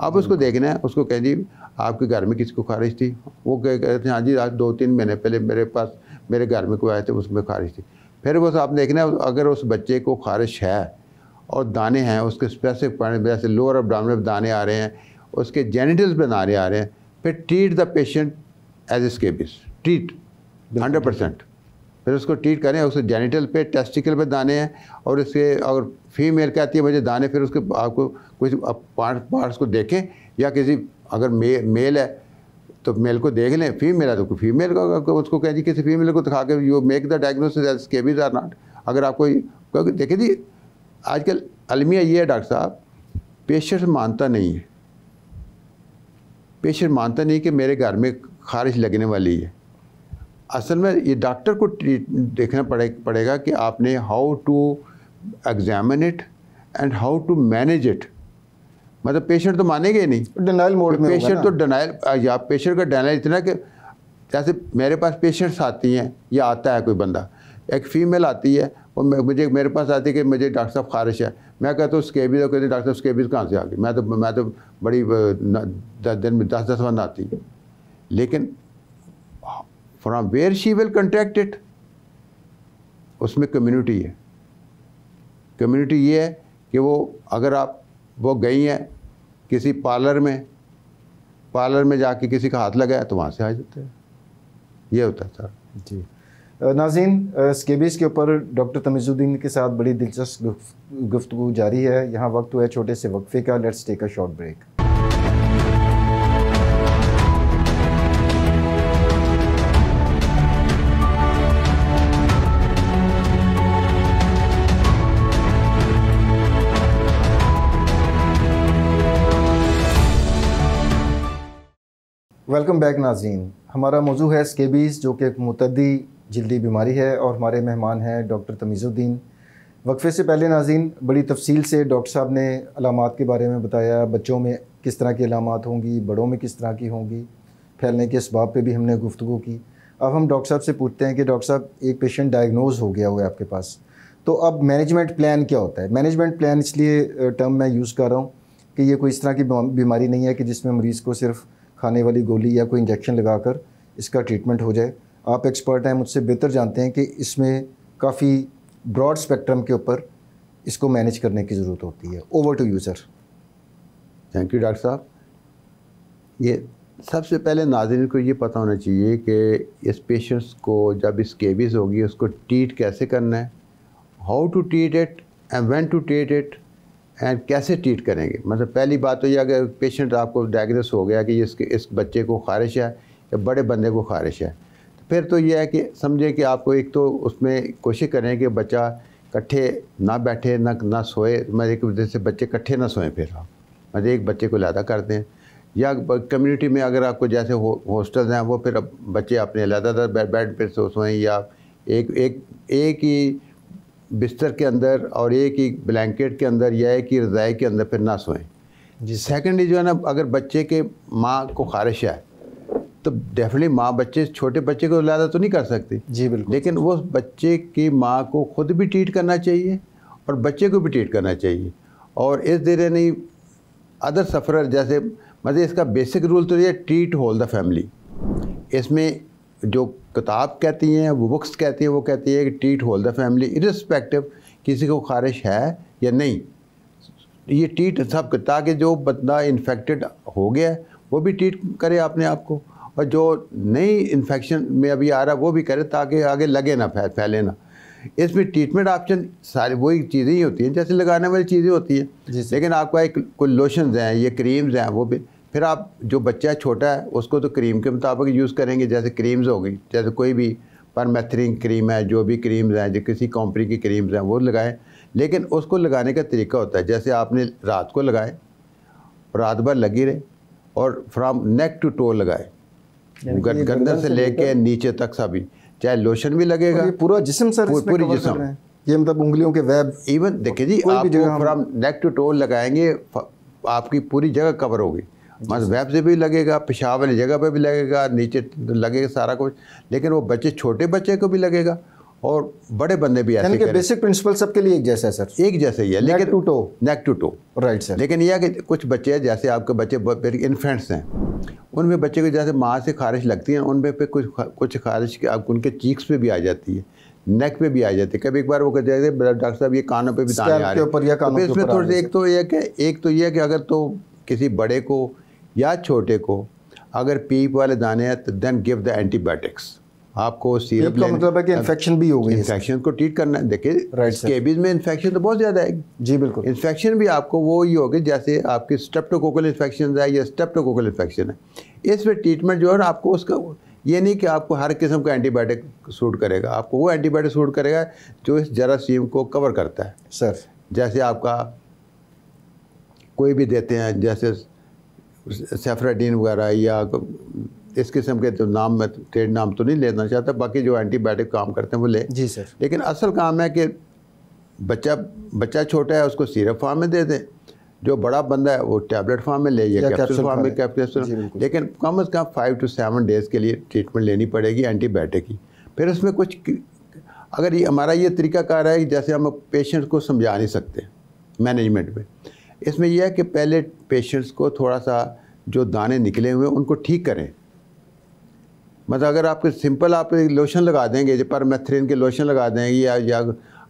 Speaker 2: अब उसको देखना है, उसको कहें जी आपके घर में किसी को खारिश थी, वो कहते हैं हाँ जी आज 2-3 महीने पहले मेरे घर में कोई आए थे, उसमें खारिश थी। फिर बस आप देखना है, अगर उस बच्चे को खारिश है और दाने हैं उसके स्पेसिफिक पॉइंट, जैसे लोअर एब्डोमिनल में दाने आ रहे हैं, उसके जेनिटल्स पे दाने आ रहे हैं, फिर treat the patient as a scabies, treat 100%। फिर उसको ट्रीट करें, उसके जेनिटल पे टेस्टिकल पे दाने हैं, और इसके अगर फीमेल कहती है मुझे दाने, फिर उसके आपको कुछ पार्ट्स को देखें, या किसी अगर मेल है तो मेल को देख लें, फीमेल है तो फीमेल का उसको कहें जी किसी फीमेल को दिखा के you make the diagnosis as scabies or not. अगर आपको क्योंकि देखिए जी आजकल अलमिया ये है डॉक्टर साहब, पेशेंट मानता नहीं है, पेशेंट मानता नहीं कि मेरे घर में खारिश लगने वाली है। असल में ये डॉक्टर को देखना पड़ेगा कि आपने how to examine it and how to manage it. मतलब पेशेंट तो मानेंगे ही नहीं,
Speaker 1: डिनाइल मोड में
Speaker 2: पेशेंट तो डिनाइल, या पेशेंट का डिनाइल इतना कि जैसे मेरे पास पेशेंट्स आती हैं या आता है कोई बंदा, एक फ़ीमेल आती है और मेरे पास आती है कि मुझे डॉक्टर साहब खारिश है, मैं कहता हूँ स्केबिस, और कहते डॉक्टर साहब स्केबिस कहाँ से आ गई, मैं तो बड़ी 10 दिन में 10 बार आती है। लेकिन from where she will contract it, उसमें कम्युनिटी है। कम्युनिटी ये है कि वो अगर वो गई हैं किसी पार्लर में जाके किसी का हाथ लगाया तो वहाँ से आ जाते हैं, ये होता है सर
Speaker 1: जी। नाज़रीन, स्केबिस के ऊपर डॉक्टर तमीज़ुद्दीन के साथ बड़ी दिलचस्प गुफ्तगू जारी है। यहाँ वक्त हुआ है छोटे से वक्फे का। Let's take a short break. Welcome back नाज़रीन। हमारा मौजू है स्केबीज़, जो कि एक मुतद्दी जल्दी बीमारी है, और हमारे मेहमान हैं डॉक्टर तमीज़ुद्दीन। वक्फे से पहले नाज़रीन बड़ी तफसील से डॉक्टर साहब ने अलामात के बारे में बताया, बच्चों में किस तरह की अलामात होंगी, बड़ों में किस तरह की होंगी, फैलने के असबाब पे भी हमने गुफ्तगू की। अब हम डॉक्टर साहब से पूछते हैं कि डॉक्टर साहब, एक पेशेंट डायग्नोज हो गया हुआ है आपके पास, तो अब मैनेजमेंट प्लान क्या होता है? मैनेजमेंट प्लान इसलिए टर्म मैं यूज़ कर रहा हूँ कि ये कोई इस तरह की बीमारी नहीं है कि जिसमें मरीज़ को सिर्फ खाने वाली गोली या कोई इंजेक्शन लगाकर इसका ट्रीटमेंट हो जाए। आप एक्सपर्ट हैं, मुझसे बेहतर जानते हैं कि इसमें काफ़ी ब्रॉड स्पेक्ट्रम के ऊपर इसको मैनेज करने की ज़रूरत होती है। Over to you sir.
Speaker 2: Thank you doctor साहब। ये सबसे पहले नाज़रीन को ये पता होना चाहिए कि इस पेशेंट्स को जब स्केबीज़ होगी उसको ट्रीट कैसे करना है, how to treat it and when to treat it and कैसे ट्रीट करेंगे। मतलब पहली बात तो ये, अगर पेशेंट आपको डायग्नोस हो गया कि इस बच्चे को खारिश है या बड़े बंदे को खारिश है, तो फिर तो ये है कि समझें कि आपको एक तो उसमें कोशिश करें कि बच्चा इकट्ठे ना बैठे ना सोए। मतलब एक वजह से बच्चे इकट्ठे ना सोएं, फिर आप मतलब एक बच्चे को अलहदा कर दें, या कम्युनिटी में अगर आपको जैसे हॉस्टल्स हैं वो फिर बच्चे अपने अलहदा बेड पर सोएं, या एक ही बिस्तर के अंदर और एक ही ब्लैंकेट के अंदर या एक ही रज़ाई के अंदर फिर ना सोएं जी। सेकेंडली जो है ना, अगर बच्चे के माँ को खारिश है तो डेफिनेटली माँ छोटे बच्चे को अलहदा तो नहीं कर सकती
Speaker 1: जी, बिल्कुल,
Speaker 2: लेकिन वो बच्चे की माँ को खुद भी ट्रीट करना चाहिए और बच्चे को भी ट्रीट करना चाहिए। और इस देर नहीं अदर सफ़रर, जैसे मतलब इसका बेसिक रूल तो ये ट्रीट होल द फैमिली। इसमें जो किताब कहती हैं, वो बुक्स कहती हैं, वो कहती है कि treat whole the family irrespective किसी को खारिश है या नहीं, ये ट्रीट सब, ताकि जो बंदा इन्फेक्टेड हो गया वो भी ट्रीट करे अपने आप को, और जो नई इन्फेक्शन में अभी आ रहा है वो भी करे, ताकि आगे लगे ना, फैले ना। इसमें ट्रीटमेंट ऑप्शन सारी वही चीज़ें ही होती हैं जैसे लगाने वाली चीज़ें होती हैं, लेकिन आपका एक कोई लोशंस हैं, ये क्रीम्स हैं, वो भी फिर आप जो बच्चा छोटा है उसको तो क्रीम के मुताबिक यूज़ करेंगे। जैसे क्रीम्स हो गई, जैसे कोई भी परमेथ्रिन क्रीम है, जो भी क्रीम्स हैं, जो किसी कंपनी की क्रीम्स हैं वो लगाएं, लेकिन उसको लगाने का तरीका होता है। जैसे आपने रात को लगाएं, रात भर लगी रहे, और फ्रॉम नेक टू टो लगाएं, गर्दन से लेके नीचे तक सभी, चाहे लोशन भी लगेगा,
Speaker 1: ये पूरा जिस्म सर,
Speaker 2: पूरी जिस्म,
Speaker 1: ये मतलब उंगलियों के वेब,
Speaker 2: इवन देखिए जी, आप फ्रॉम नेक टू टो लगाएंगे, आपकी पूरी जगह कवर होगी। मतलब वेब से भी लगेगा, पेशाब वाली जगह पे भी लगेगा, नीचे लगेगा सारा कुछ, लेकिन वो बच्चे, छोटे बच्चे को भी लगेगा और बड़े बंदे भी ऐसे करें।
Speaker 1: बेसिक प्रिंसिपल सबके लिए एक जैसा है सर,
Speaker 2: एक जैसा ही है, लेकिन neck to toe
Speaker 1: right sir.
Speaker 2: लेकिन यह है कि कुछ बच्चे हैं, जैसे आपके बच्चे इन्फेंट्स हैं, उनमें बच्चे को जैसे माँ से खारिश लगती है, उनमें पे कुछ खारिश उनके चीक्स पे भी आ जाती है, नेक पे भी आ जाती है। कभी एक बार वो कहते हैं डॉक्टर साहब ये कानों पे भी दाने आ रहे हैं, तो इसमें थोड़ी सी एक तो ये है कि अगर तो किसी बड़े को या छोटे को अगर पीप वाले दाने हैं तो देन गिव द एंटीबायोटिक्स। आपको सिरप
Speaker 1: का मतलब है कि इन्फेक्शन भी हो गई,
Speaker 2: इन्फेक्शन को ट्रीट करना है। देखिए स्केबीज में इन्फेक्शन तो बहुत ज़्यादा है
Speaker 1: जी, बिल्कुल।
Speaker 2: इन्फेक्शन भी आपको वो ही होगी जैसे आपकी स्ट्रेप्टोकोकल इन्फेक्शन है या स्ट्रेप्टोकोकल इन्फेक्शन है। इसमें ट्रीटमेंट जो है ना, आपको उसका ये नहीं कि आपको हर किस्म का एंटीबायोटिक सूट करेगा, आपको वो एंटीबायोटिक सूट करेगा जो इस जरासीम को कवर करता है
Speaker 1: सर।
Speaker 2: जैसे आपका कोई भी देते हैं, जैसे सेफ्राडीन वगैरह या इस किस्म के, तो नाम मैं ट्रेड नाम तो नहीं लेना चाहता, बाकी जो एंटीबायोटिक काम करते हैं वो ले
Speaker 1: जी सर।
Speaker 2: लेकिन असल काम है कि बच्चा छोटा है उसको सिरप फॉर्म में दे दें, जो बड़ा बंदा है वो टैबलेट फॉर्म में ले या कैप्सूल फॉर्म में कैप्सूल, लेकिन कम से कम 5 to 7 डेज़ के लिए ट्रीटमेंट लेनी पड़ेगी एंटीबायोटिक की। फिर उसमें कुछ अगर ये हमारा ये तरीकाकार है कि जैसे हम पेशेंट्स को समझा नहीं सकते मैनेजमेंट में, इसमें यह है कि पहले पेशेंट्स को थोड़ा सा जो दाने निकले हुए उनको ठीक करें। मतलब अगर आपके सिंपल आप लोशन लगा देंगे, जो परमेथ्रिन के लोशन लगा देंगे या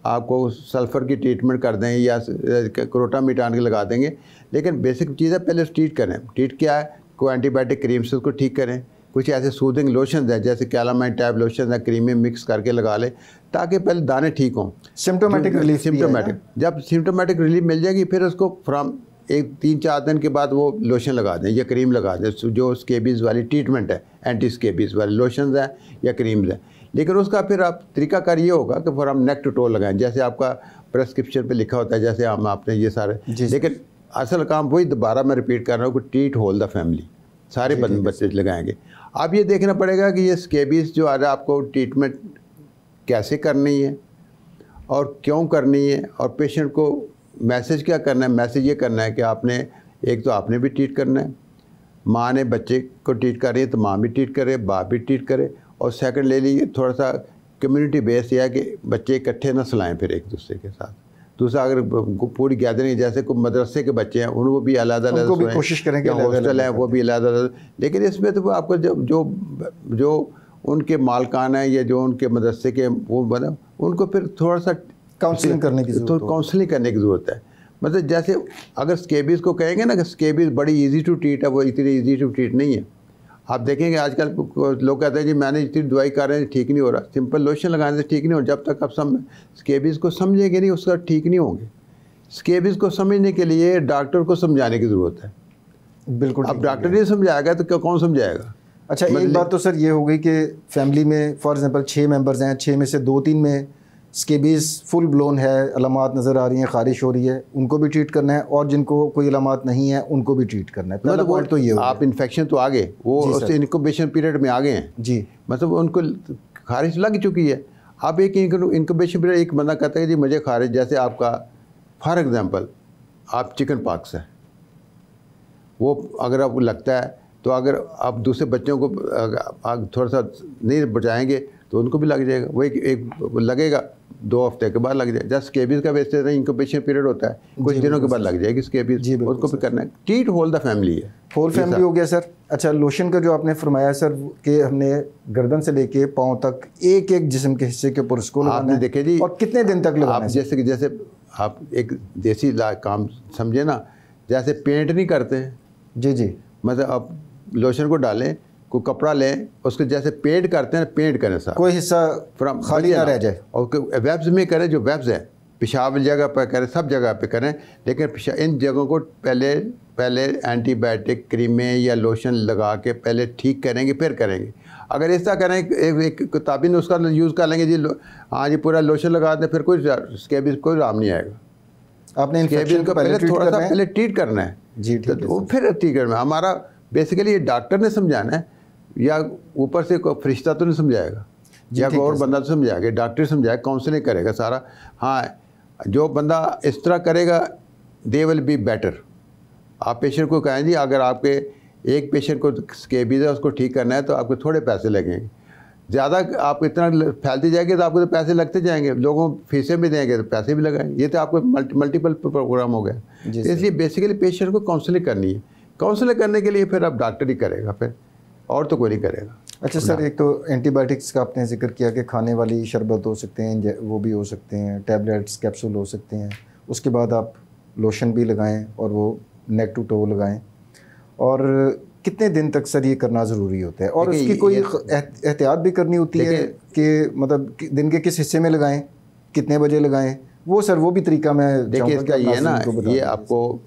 Speaker 2: आपको सल्फ़र की ट्रीटमेंट कर दें या क्रोटामिटान के लगा देंगे, लेकिन बेसिक चीज़ है पहले ट्रीट करें। ट्रीट क्या है, कोई एंटीबायोटिक क्रीम से उसको ठीक करें, कुछ ऐसे सूदिंग लोशन है जैसे कैलामाइन टाइप लोशन है, क्रीम में मिक्स करके लगा लें ताकि पहले दाने ठीक हों।
Speaker 1: सिम्टोमेटिक रिलीफ,
Speaker 2: जब सिम्टोमेटिक रिलीफ मिल जाएगी फिर उसको फ्रॉम 3-4 दिन के बाद वो लोशन लगा दें या क्रीम लगा दें, जो स्केबीज़ वाली ट्रीटमेंट है, एंटी स्केबीज़ वाले लोशन हैं या क्रीम्स हैं। लेकिन उसका फिर आप तरीकाकार ये होगा कि फिर हम नेक टू टो लगाएं, जैसे आपका प्रेस्क्रिप्शन पे लिखा होता है, जैसे आपने ये सारे, लेकिन असल काम वही दोबारा मैं रिपीट कर रहा हूँ कि ट्रीट होल द फैमिली। सारे बच्चे लगाएंगे। अब ये देखना पड़ेगा कि ये स्केबीज़ जो आ रहा है आपको ट्रीटमेंट कैसे करनी है और क्यों करनी है, और पेशेंट को मैसेज क्या करना है। मैसेज ये करना है कि आपने एक तो आपने भी ट्रीट करना है, माँ ने बच्चे को ट्रीट कर रही है तो माँ भी ट्रीट करे, बाप भी ट्रीट करे, और सेकंड ले लीजिए थोड़ा सा कम्युनिटी बेस यह है कि बच्चे इकट्ठे ना सुलाएं फिर एक दूसरे के साथ। दूसरा अगर पूरी गैदरिंग जैसे कोई मदरसे के बच्चे हैं उनको भी अलग-अलग
Speaker 1: कोशिश करेंगे,
Speaker 2: हॉस्टल है वो भी अलग-अलग, लेकिन इसमें तो आपको जो उनके मालकान हैं या जो उनके मदरसे के वो बना उनको फिर थोड़ा सा
Speaker 1: काउंसलिंग करने की
Speaker 2: ज़रूरत है। मतलब जैसे अगर स्केबीज़ को कहेंगे ना कि स्केबीज़ बड़ी इजी टू ट्रीट है, वो इतनी इजी टू ट्रीट नहीं है। आप देखेंगे आजकल लोग कहते हैं जी मैंने इतनी दवाई कर रहे हैं ठीक नहीं हो रहा, सिंपल लोशन लगाने से ठीक नहीं हो। जब तक आप स्केबीज़ को समझेंगे नहीं उसका ठीक नहीं होंगे। स्केबीज़ को समझने के लिए डॉक्टर को समझाने की ज़रूरत है।
Speaker 1: बिल्कुल।
Speaker 2: अब डॉक्टर नहीं समझाएगा तो कौन समझाएगा।
Speaker 1: अच्छा, एक बात तो सर ये हो गई कि फैमिली में फॉर एग्जांपल 6 मेंबर्स हैं, 6 में से 2-3 में स्केबीज़ फुल ब्लोन है, अलामात नज़र आ रही हैं, ख़ारिश हो रही है, उनको भी ट्रीट करना है, और जिनको कोई अलामात नहीं है उनको भी ट्रीट करना है। पहला पॉइंट तो ये हो
Speaker 2: आप इन्फेक्शन तो आ गए, वो उससे इनक्यूबेशन पीरियड में आ गए हैं
Speaker 1: जी,
Speaker 2: मतलब उनको खारिश लग चुकी है। अब एक इनक्यूबेशन पीरियड, एक बंदा कहता है जी मुझे खारिश, जैसे आपका फॉर एग्जांपल आप चिकन पॉक्स है, वो अगर आपको लगता है तो अगर आप दूसरे बच्चों को थोड़ा सा नहीं बचाएंगे तो उनको भी लग जाएगा। वो एक लगेगा 2 हफ्ते के बाद लग जाएगा। जैसे स्केबीज़ का वैसे इंक्यूबेशन पीरियड होता है, कुछ दिनों के बाद लग जाएगी स्केबीज़, उसको भी करना है। ट्रीट होल द फैमिली है,
Speaker 1: होल फैमिली हो गया सर। अच्छा, लोशन का जो आपने फरमाया सर कि हमने गर्दन से लेके पाँव तक एक एक जिस्म के हिस्से के ऊपर उसको लगाना है।
Speaker 2: देखे जी,
Speaker 1: और कितने दिन तक लगाना है?
Speaker 2: जैसे आप एक देसी काम समझे ना, जैसे पेंट नहीं करते हैं
Speaker 1: जी जी,
Speaker 2: मतलब आप लोशन को डालें, कोई कपड़ा लें, उसके जैसे पेंट करते हैं, पेंट करें सारा,
Speaker 1: कोई हिस्सा खाली ना रह जाए,
Speaker 2: और वेब्स में करें, जो वेब्स हैं पेशाब जगह पर करें, सब जगह पे करें, लेकिन इन जगहों को पहले एंटीबायोटिक क्रीमें या लोशन लगा के पहले ठीक करेंगे, फिर करेंगे। अगर ऐसा करें एक किताबी नुस्खा यूज़ कर लेंगे जी, हाँ जी पूरा लोशन लगा दें, फिर कोई स्केबीज़ कोई आराम नहीं आएगा।
Speaker 1: आपने इन्फेक्शन को पहले
Speaker 2: थोड़ा सा पहले ट्रीट करना है
Speaker 1: जी, ठीक है,
Speaker 2: तो फिर ट्रीट करना है। हमारा बेसिकली ये डॉक्टर ने समझाना है, या ऊपर से कोई फरिश्ता तो नहीं समझाएगा, या कोई और बंदा तो समझाएगा, डॉक्टर समझाएगा, काउंसलिंग करेगा सारा। हाँ, जो बंदा इस तरह करेगा दे विल बी बेटर। आप पेशेंट को कहें जी अगर आपके एक पेशेंट को स्केबीज़ है उसको ठीक करना है तो आपको थोड़े पैसे लगेंगे, ज़्यादा आप इतना फैलती जाएगी तो आपको तो पैसे लगते जाएंगे, लोगों फीसें भी देंगे तो पैसे भी लगाएंगे, ये तो आपको मल्टीपल प्रोग्राम हो गया। इसलिए बेसिकली पेशेंट को काउंसलिंग करनी है। काउंसलिंग करने के लिए फिर अब डॉक्टर ही करेगा, फिर और तो कोई नहीं करेगा।
Speaker 1: अच्छा सर, एक तो एंटीबायोटिक्स का आपने जिक्र किया कि खाने वाली शरबत हो सकते हैं, वो भी हो सकते हैं, टैबलेट्स कैप्सूल हो सकते हैं, उसके बाद आप लोशन भी लगाएं और वो नेक टू टो लगाएं, और कितने दिन तक सर ये करना ज़रूरी होता है? और उसकी कोई एहतियात भी करनी होती है कि मतलब दिन के किस हिस्से में लगाएं, कितने बजे लगाएं, वो सर वो भी तरीका मैं
Speaker 2: देखिए इसका ये है ना, ये आपको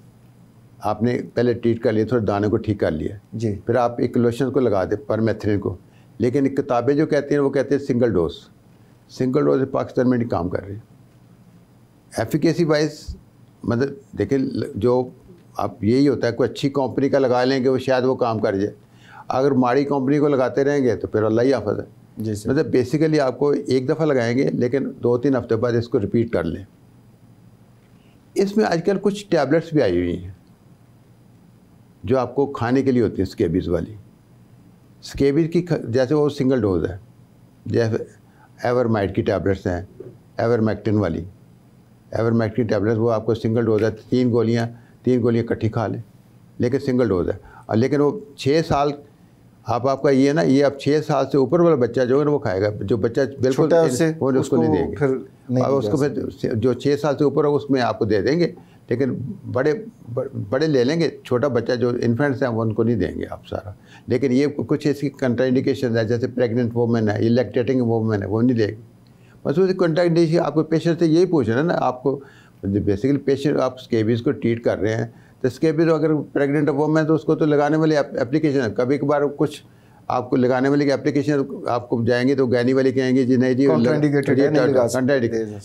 Speaker 2: आपने पहले ट्रीट कर लिया, थोड़े दाने को ठीक कर लिया
Speaker 1: जी,
Speaker 2: फिर आप एक लोशन को लगा दें परमेथ्रिन को, लेकिन किताबें जो कहती हैं वो कहते हैं सिंगल डोज पाकिस्तान में नहीं काम कर रही। एफिकेसी वाइज मतलब देखिए जो आप यही होता है, कोई अच्छी कंपनी का लगा लेंगे वो शायद वो काम कर जाए, अगर माड़ी कंपनी को लगाते रहेंगे तो फिर अल्लाह ही आफत है
Speaker 1: जी सर।
Speaker 2: मतलब बेसिकली आपको एक दफ़ा लगाएंगे लेकिन 2-3 हफ्ते बाद इसको रिपीट कर लें। इसमें आजकल कुछ टैबलेट्स भी आई हुई हैं जो आपको खाने के लिए होती है, स्केबीज़ वाली। स्केबीज़ की जैसे वो सिंगल डोज है, जैसे एवरमाइट की टैबलेट्स हैं, एवरमेक्टिन वाली, एवरमेक्टिन टैबलेट्स वो आपको सिंगल डोज है, 3 गोलियां इकट्ठी खा लें, लेकिन सिंगल डोज है। और लेकिन वो 6 साल आपका ये है ना, ये अब 6 साल से ऊपर वाला बच्चा जो है ना वो खाएगा, जो बच्चा बिल्कुल वो उसको नहीं देंगे, और उसको फिर जो 6 साल से ऊपर है उसमें आपको दे देंगे, लेकिन बड़े ले लेंगे, छोटा बच्चा जो इन्फेंट्स हैं वो उनको नहीं देंगे आप सारा। लेकिन ये कुछ इसकी कंट्राइंडिकेशन है, जैसे प्रेग्नेंट वोमेन है, लैक्टेटिंग वोमेन है, वो नहीं लेगी। बस उसकी कंट्राइंडिकेशन आपको पेशेंट से यही पूछना है ना, आपको बेसिकली पेशेंट आप स्केबीज़ को ट्रीट कर रहे हैं तो स्केबीज़ अगर प्रेग्नेंट वोमेन है तो उसको तो लगाने वाली एप्लीकेशन है। कभी कभार कुछ आपको लगाने वाले की एप्लीकेशन आपको जाएंगे तो गैनी वाले कहेंगे जी नहीं जी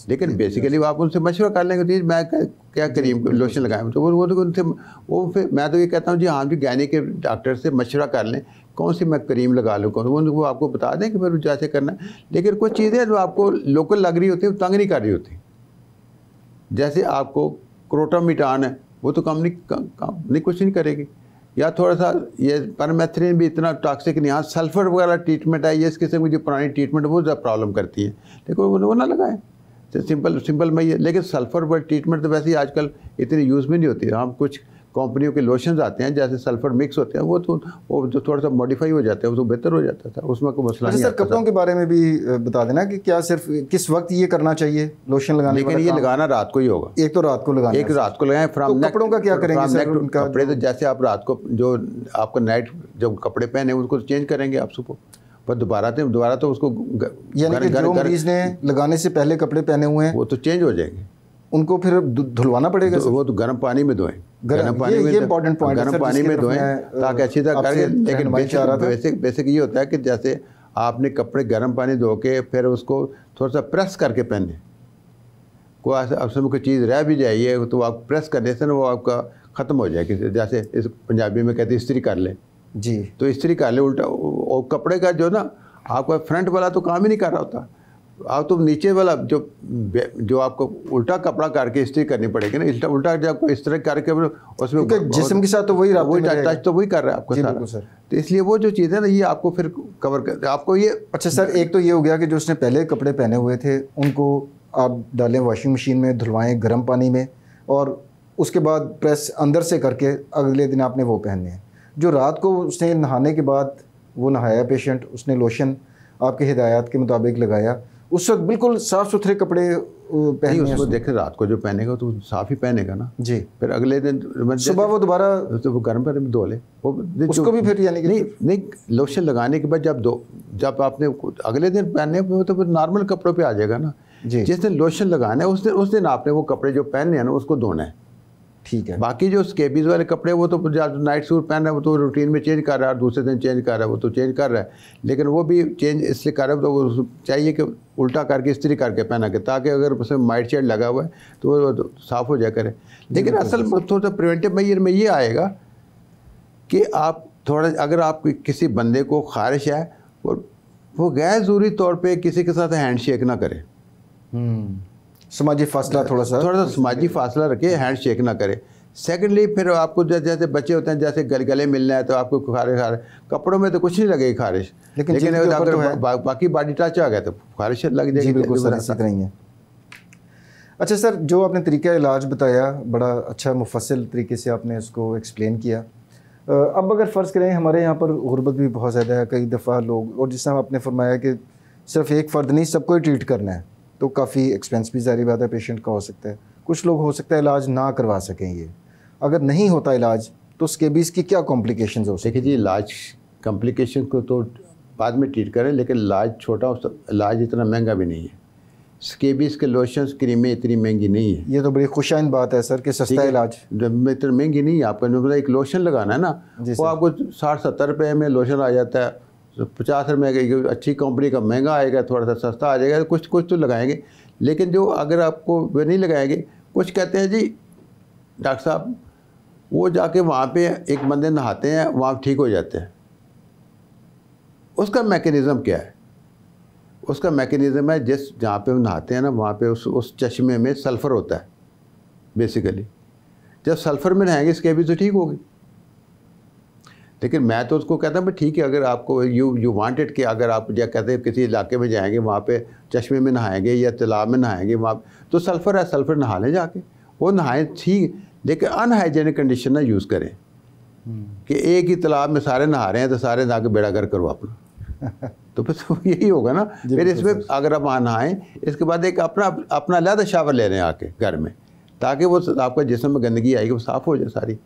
Speaker 2: लेकिन बेसिकली आप उनसे मशवरा कर लेंगे जी मैं क्या क्रीम लोशन लगाएं, तो वो तो उनसे वो फिर मैं तो ये कहता हूँ जी हाँ जी गैनी के डॉक्टर से मशवरा कर लें कौन सी मैं क्रीम लगा लूँ, कौन वो आपको बता दें कि फिर जैसे करना है। लेकिन कुछ चीज़ें जो आपको लोकल लग रही होती है वो तंग नहीं कर रही होती, जैसे आपको क्रोटामिटान है वो तो काम नहीं कुछ नहीं करेगी, या थोड़ा सा ये परमेथ्रिन भी इतना टॉक्सिक नहीं, हाँ सल्फर वगैरह ट्रीटमेंट है ये इस किस्म की जो पुरानी ट्रीटमेंट वो ज़्यादा प्रॉब्लम करती है, लेकिन वो ना लगाएं सिंपल में ये। लेकिन सल्फर वाली ट्रीटमेंट तो वैसे ही आजकल इतनी यूज़ में नहीं होती। हम कुछ कंपनियों के लोशंस आते हैं जैसे सल्फर मिक्स होते हैं वो जो थोड़ा सा मॉडिफाई हो जाता है वो तो बेहतर हो जाता था, उसमें कोई मसला नहीं।
Speaker 1: सर कपड़ों के बारे में भी बता देना कि क्या सिर्फ किस वक्त ये करना चाहिए लोशन लगाने,
Speaker 2: लेकिन ये लगाना रात को ही होगा।
Speaker 1: एक तो रात को लगाना,
Speaker 2: एक रात को लगाएं। फ्रॉम
Speaker 1: तो कपड़ों का क्या करेंगे सर?
Speaker 2: कपड़े तो जैसे आप रात को जो आपका नाइट जो कपड़े पहने उसको चेंज करेंगे आप सुबह, पर दोबारा तो उसको
Speaker 1: यानी कि जो मरीज ने लगाने से पहले कपड़े पहने हुए हैं
Speaker 2: वो तो चेंज हो जाएंगे,
Speaker 1: उनको फिर धुलवाना पड़ेगा।
Speaker 2: वो तो गर्म पानी में धोएं,
Speaker 1: गर्म पानी में, ये इंपॉर्टेंट पॉइंट है
Speaker 2: गर्म पानी में धोएं ताकि अच्छी तरह करके। लेकिन बेसिक ये होता है कि जैसे आपने कपड़े गर्म पानी धो के फिर उसको थोड़ा सा प्रेस करके पहने, कोई चीज़ रह भी जाइए तो आप प्रेस करने से ना वो आपका ख़त्म हो जाएगी। जैसे इस पंजाबी में कहते हैं इस्त्री कर लें
Speaker 1: जी,
Speaker 2: तो इस्त्री कर ले उल्टा, और कपड़े का जो ना आपका फ्रंट वाला तो काम ही नहीं कर रहा होता, आप तो नीचे वाला जो आपको उल्टा कपड़ा करके इस्त्री करनी पड़ेगी ना, उल्टा जब इस तरह करके उसमें
Speaker 1: जिस्म के साथ तो वही
Speaker 2: टच तो वही कर रहा है आपका सारा। तो इसलिए वो जो चीज़ है ना ये आपको फिर कवर कर आपको ये।
Speaker 1: अच्छा सर, एक तो ये हो गया कि जो उसने पहले कपड़े पहने हुए थे उनको आप डालें वॉशिंग मशीन में, धुलवाएं गर्म पानी में, और उसके बाद प्रेस अंदर से करके अगले दिन आपने वो पहनने हैं। जो रात को उसने नहाने के बाद वो नहाया पेशेंट, उसने लोशन आपके हिदायत के मुताबिक लगाया, उस वक्त बिल्कुल साफ़ सुथरे कपड़े पहने।
Speaker 2: उसको देखें रात को जो पहनेगा तो साफ़ ही पहनेगा ना
Speaker 1: जी,
Speaker 2: फिर अगले दिन
Speaker 1: सुबह वो दोबारा
Speaker 2: तो वो गर्म पानी में धो ले
Speaker 1: उसको भी फिर, यानी कि
Speaker 2: नहीं लोशन लगाने के बाद जब आपने अगले दिन पहने तो नॉर्मल कपड़ों पे आ जाएगा ना जी। जिस दिन लोशन लगाना है उस दिन आपने वो कपड़े जो पहनने हैं ना उसको धोना है,
Speaker 1: ठीक है।
Speaker 2: बाकी जो स्केबीज वाले कपड़े वो तो नाइट सूट पहन रहा है वो तो रूटीन में चेंज कर रहा है और दूसरे दिन चेंज कर रहा है वो तो चेंज कर रहा है, लेकिन वो भी चेंज इसलिए कर रहा है तो चाहिए कि उल्टा करके इस्त्री करके पहना के, ताकि अगर उसमें माइट शेड लगा हुआ है तो वो साफ़ हो जाए करे। लेकिन असल थोड़ा सा प्रिवेंटिव मेजर में ये आएगा कि आप थोड़ा अगर आप किसी बंदे को खारिश है वो गैर ज़रूरी तौर पर किसी के साथ हैंड शेक ना करे,
Speaker 1: समाजी फासला थोड़ा सा
Speaker 2: समाजी फासला रखे, हैंड शेक ना करे। सेकेंडली फिर आपको जैसे बच्चे होते हैं जैसे गले मिलना है तो आपको खारिश कपड़ों में तो कुछ नहीं लगेगी खारिश, लेकिन अगर तो बाकी बॉडी टच आ गया तो खारिश लग जाएगी।
Speaker 1: बिल्कुल सर ऐसा नहीं है। अच्छा सर, जो आपने तरीका इलाज बताया बड़ा अच्छा मुफस्सिल तरीके से आपने उसको एक्सप्लेन किया। अब अगर फ़र्ज़ करें हमारे यहाँ पर गुर्बत भी बहुत ज़्यादा है, कई दफ़ा लोग, और जिस तरह आपने फरमाया कि सिर्फ एक फ़र्द नहीं सबको ही ट्रीट करना है तो काफ़ी एक्सपेंस भी ज़ाहिर बात है पेशेंट का हो सकता है। कुछ लोग हो सकता है इलाज ना करवा सकें, ये अगर नहीं होता इलाज तो स्केबीज़ की क्या कॉम्प्लिकेशंस हो सकती है?
Speaker 2: देखिए जी इलाज कॉम्प्लिकेशन को तो बाद में ट्रीट करें, लेकिन इलाज छोटा इलाज इतना महंगा भी नहीं है। स्केबीज़ के लोशंस क्रीमें इतनी महंगी नहीं है।
Speaker 1: ये तो बड़ी खुशाइन बात है सर कि सस्ता इलाज
Speaker 2: इतनी महंगी नहीं है। आपका मतलब एक लोशन लगाना है ना वो आपको 60-70 रुपये में लोशन आ जाता है, 50 रुपये अच्छी कंपनी का महंगा आएगा, थोड़ा सा सस्ता आ जाएगा, कुछ तो लगाएंगे। लेकिन जो अगर आपको वे नहीं लगाएंगे, कुछ कहते हैं जी डॉक्टर साहब वो जाके वहाँ पे एक बंदे नहाते हैं वहाँ ठीक हो जाते हैं। उसका मैकेनिज़्म क्या है? उसका मैकेनिज़्म है जहाँ पे वो नहाते हैं ना वहाँ पे उस चश्मे में सल्फ़र होता है बेसिकली। जब सल्फ़र में नहाएंगे स्केबीज़ तो ठीक होगी। लेकिन मैं तो उसको कहता हूँ ठीक है, अगर आपको यू वांटेड कि अगर आप क्या कहते हैं किसी इलाके में जाएंगे वहाँ पे चश्मे में नहाएंगे या तालाब में नहाएंगे वहाँ तो सल्फ़र है, सल्फ़र नहा लें जाके, वो नहाएं ठीक, लेकिन अनहाइजेनिक कंडीशन ना यूज़ करें कि एक ही तालाब में सारे नहा रहे हैं तो सारे जाके बेड़ा गर्क करो अपना तो फिर तो यही होगा ना। फिर इसमें अगर आप वहाँ नहाएं इसके बाद एक अपना अलग शावर ले रहे हैं आके घर में, ताकि वो आपका जिस्म में गंदगी आएगी वो साफ़ हो जाए सारी।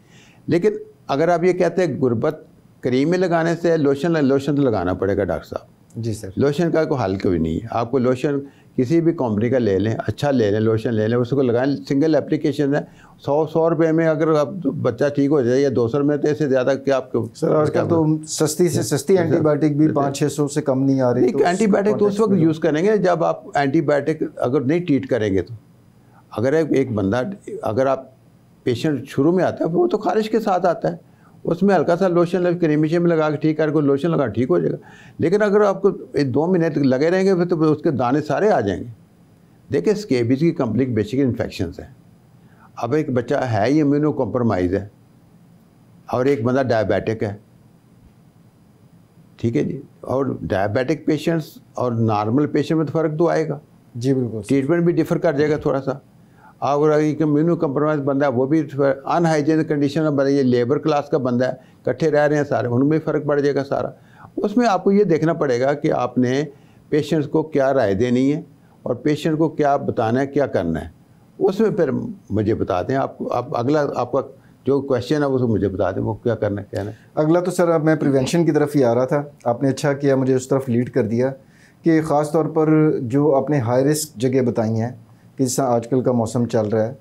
Speaker 2: लेकिन अगर आप ये कहते हैं गुर्बत क्रीम में लगाने से लोशन तो लगाना पड़ेगा डॉक्टर साहब।
Speaker 1: जी सर।
Speaker 2: लोशन का कोई हल कोई नहीं है। आपको लोशन किसी भी कंपनी का ले लें, अच्छा ले लें, लोशन ले लें, उसको लगाएं, सिंगल एप्लीकेशन है, 100 रुपये में अगर आप बच्चा ठीक हो जाए, या 200 में, तो इससे ज़्यादा क्या आपको।
Speaker 1: सर आजकल तो सस्ती से सस्ती एंटीबायोटिक भी 500-600 से कम नहीं आ रही।
Speaker 2: तो एंटीबायोटिक तो उस वक्त यूज़ करेंगे जब आप एंटीबायोटिक अगर नहीं ट्रीट करेंगे तो। अगर एक बंदा, अगर आप पेशेंट शुरू में आता है वो तो खारिश के साथ आता है, उसमें हल्का सा लोशन क्रीमिशे में लगा के ठीक करके लोशन लगा ठीक हो जाएगा। लेकिन अगर आपको 2 महीने तक लगे रहेंगे फिर तो उसके दाने सारे आ जाएंगे। देखिए स्केबीज की कंप्लीट बेसिक इन्फेक्शन है। अब एक बच्चा है ही इम्यूनो कॉम्प्रोमाइज़ है और एक बंदा डायबिटिक है, ठीक है जी, और डायबिटिक पेशेंट्स और नॉर्मल पेशेंट में तो फ़र्क तो आएगा
Speaker 1: जी, बिल्कुल।
Speaker 2: ट्रीटमेंट भी डिफ़र कर जाएगा थोड़ा सा। और एक इम्यूनो कम्प्रोमाइज बंदा है वो भी अनहाइजीनिक कंडीशन में बंदा, ये लेबर क्लास का बंदा है, इकट्ठे रह रहे हैं सारे, उनमें भी फ़र्क पड़ जाएगा सारा। उसमें आपको ये देखना पड़ेगा कि आपने पेशेंट्स को क्या राय देनी है और पेशेंट को क्या बताना है, क्या करना है, उसमें फिर मुझे बता दें। आप अगला आपका जो क्वेश्चन है वो मुझे बता दें, वो क्या करना है, कहना है।
Speaker 1: अगला तो सर अब मैं प्रिवेंशन की तरफ ही आ रहा था, आपने अच्छा किया मुझे उस तरफ लीड कर दिया कि ख़ास तौर पर जो आपने हाई रिस्क जगह बताई हैं कि जैसा आजकल का मौसम चल रहा है,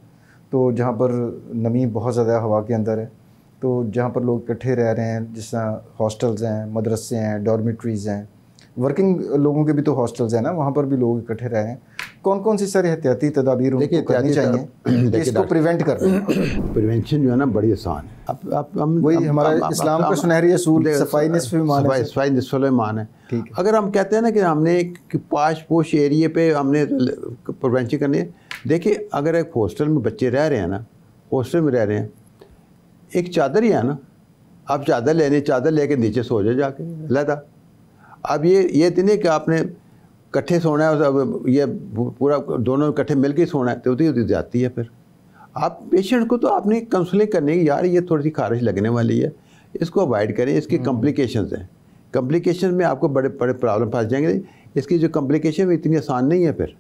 Speaker 1: तो जहाँ पर नमी बहुत ज़्यादा हवा के अंदर है, तो जहाँ पर लोग इकट्ठे रह रहे हैं, जिस तरह हॉस्टल्स हैं, मदरसे हैं, डॉर्मेट्रीज़ हैं, वर्किंग लोगों के भी तो हॉस्टल्स हैं ना, वहाँ पर भी लोग इकट्ठे रह रहे हैं। कौन कौन सी सारी एहतियाती तदाबीर उनको करनी चाहिए कि इसको प्रिवेंट कर दें?
Speaker 2: प्रिवेंशन जो है ना बड़ी आसान है। अब हम
Speaker 1: वही हमारा इस्लाम का सुनहरी असूल सफाई निस्फ़ ईमान है।
Speaker 2: सफाई निस्फ़ ईमान है।
Speaker 1: ठीक है।
Speaker 2: अगर हम कहते हैं ना कि हमने एक पाश पोश एरिए पे हमने प्रिवेंशन करनी है, देखिए अगर एक हॉस्टल में बच्चे रह रहे हैं ना, हॉस्टल में रह रहे हैं, एक चादर ही है ना, आप चादर लेके नीचे सो जाओ जाके अलहदा। अब ये तो नहीं कि आपने इकट्ठे सोना है, अब ये पूरा दोनों इकट्ठे मिल के सोना है, तो जाती है। फिर आप पेशेंट को तो आपने काउंसलिंग करनी है, यार ये थोड़ी सी खारिश लगने वाली है, इसको अवॉइड करें, इसकी कॉम्प्लिकेशंस हैं, कॉम्प्लिकेशन में आपको बड़े बड़े प्रॉब्लम फंस जाएंगे। इसकी जो कॉम्प्लिकेशन इतनी आसान नहीं है। फिर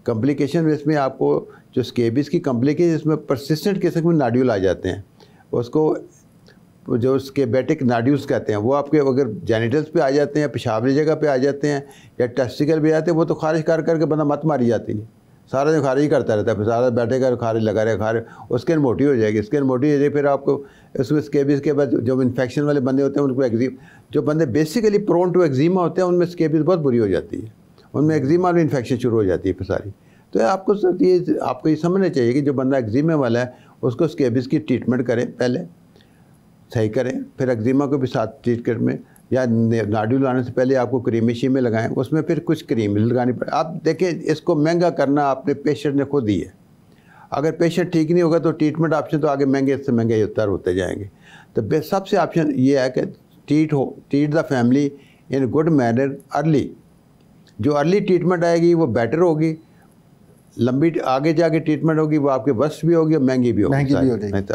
Speaker 2: कॉम्प्लिकेशन में इसमें आपको जो स्केबीज की कॉम्प्लिकेशन, इसमें परसिस्टेंट किस्म में नाड्यूल आ जाते हैं, उसको जो स्केबेटिक नाड्यूल्स कहते हैं, वो आपके अगर जेनिटल्स पे आ जाते हैं, पेशाब की जगह पे आ जाते हैं या टेस्टिकल पे आते हैं, वो तो खारिज कर करके बंदा मत मारी जाती है, सारा दिन खारिज करता रहता है, फिर सारा बैठेगा खारिज लगा रहेगा, खारिज स्किन मोटी हो जाएगी, स्किन मोटी हो जाएगी, फिर आपको उसमें स्केबीज के बाद जो इन्फेक्शन वाले बंदे होते हैं उनको जो बंदे बेसिकली प्रोन टू एक्जिमा होते हैं उनमें स्केबीज बहुत बुरी हो जाती है, उनमें एक्जिमा में इन्फेक्शन शुरू हो जाती है फिर सारी। तो आपको ये समझना चाहिए कि जो बंदा एक्जिमा वाला है उसको स्केबीज की ट्रीटमेंट करें, पहले सही करें, फिर एक्जिमा को भी साथ ट्रीटमेंट में, या नाड्यूल लाने से पहले आपको क्रीमी में लगाएं, उसमें फिर कुछ क्रीम लगानी पड़े। आप देखें इसको महंगा करना आपने पेशेंट ने खुद ही है। अगर पेशेंट ठीक नहीं होगा तो ट्रीटमेंट ऑप्शन तो आगे महंगे से महंगे उत्तर होते जाएंगे। तो सबसे ऑप्शन ये है कि treat the family in good manner early. जो अर्ली ट्रीटमेंट आएगी वो बेटर होगी, लंबी आगे जाके ट्रीटमेंट होगी वो आपके बस भी होगी और महंगी भी होगी,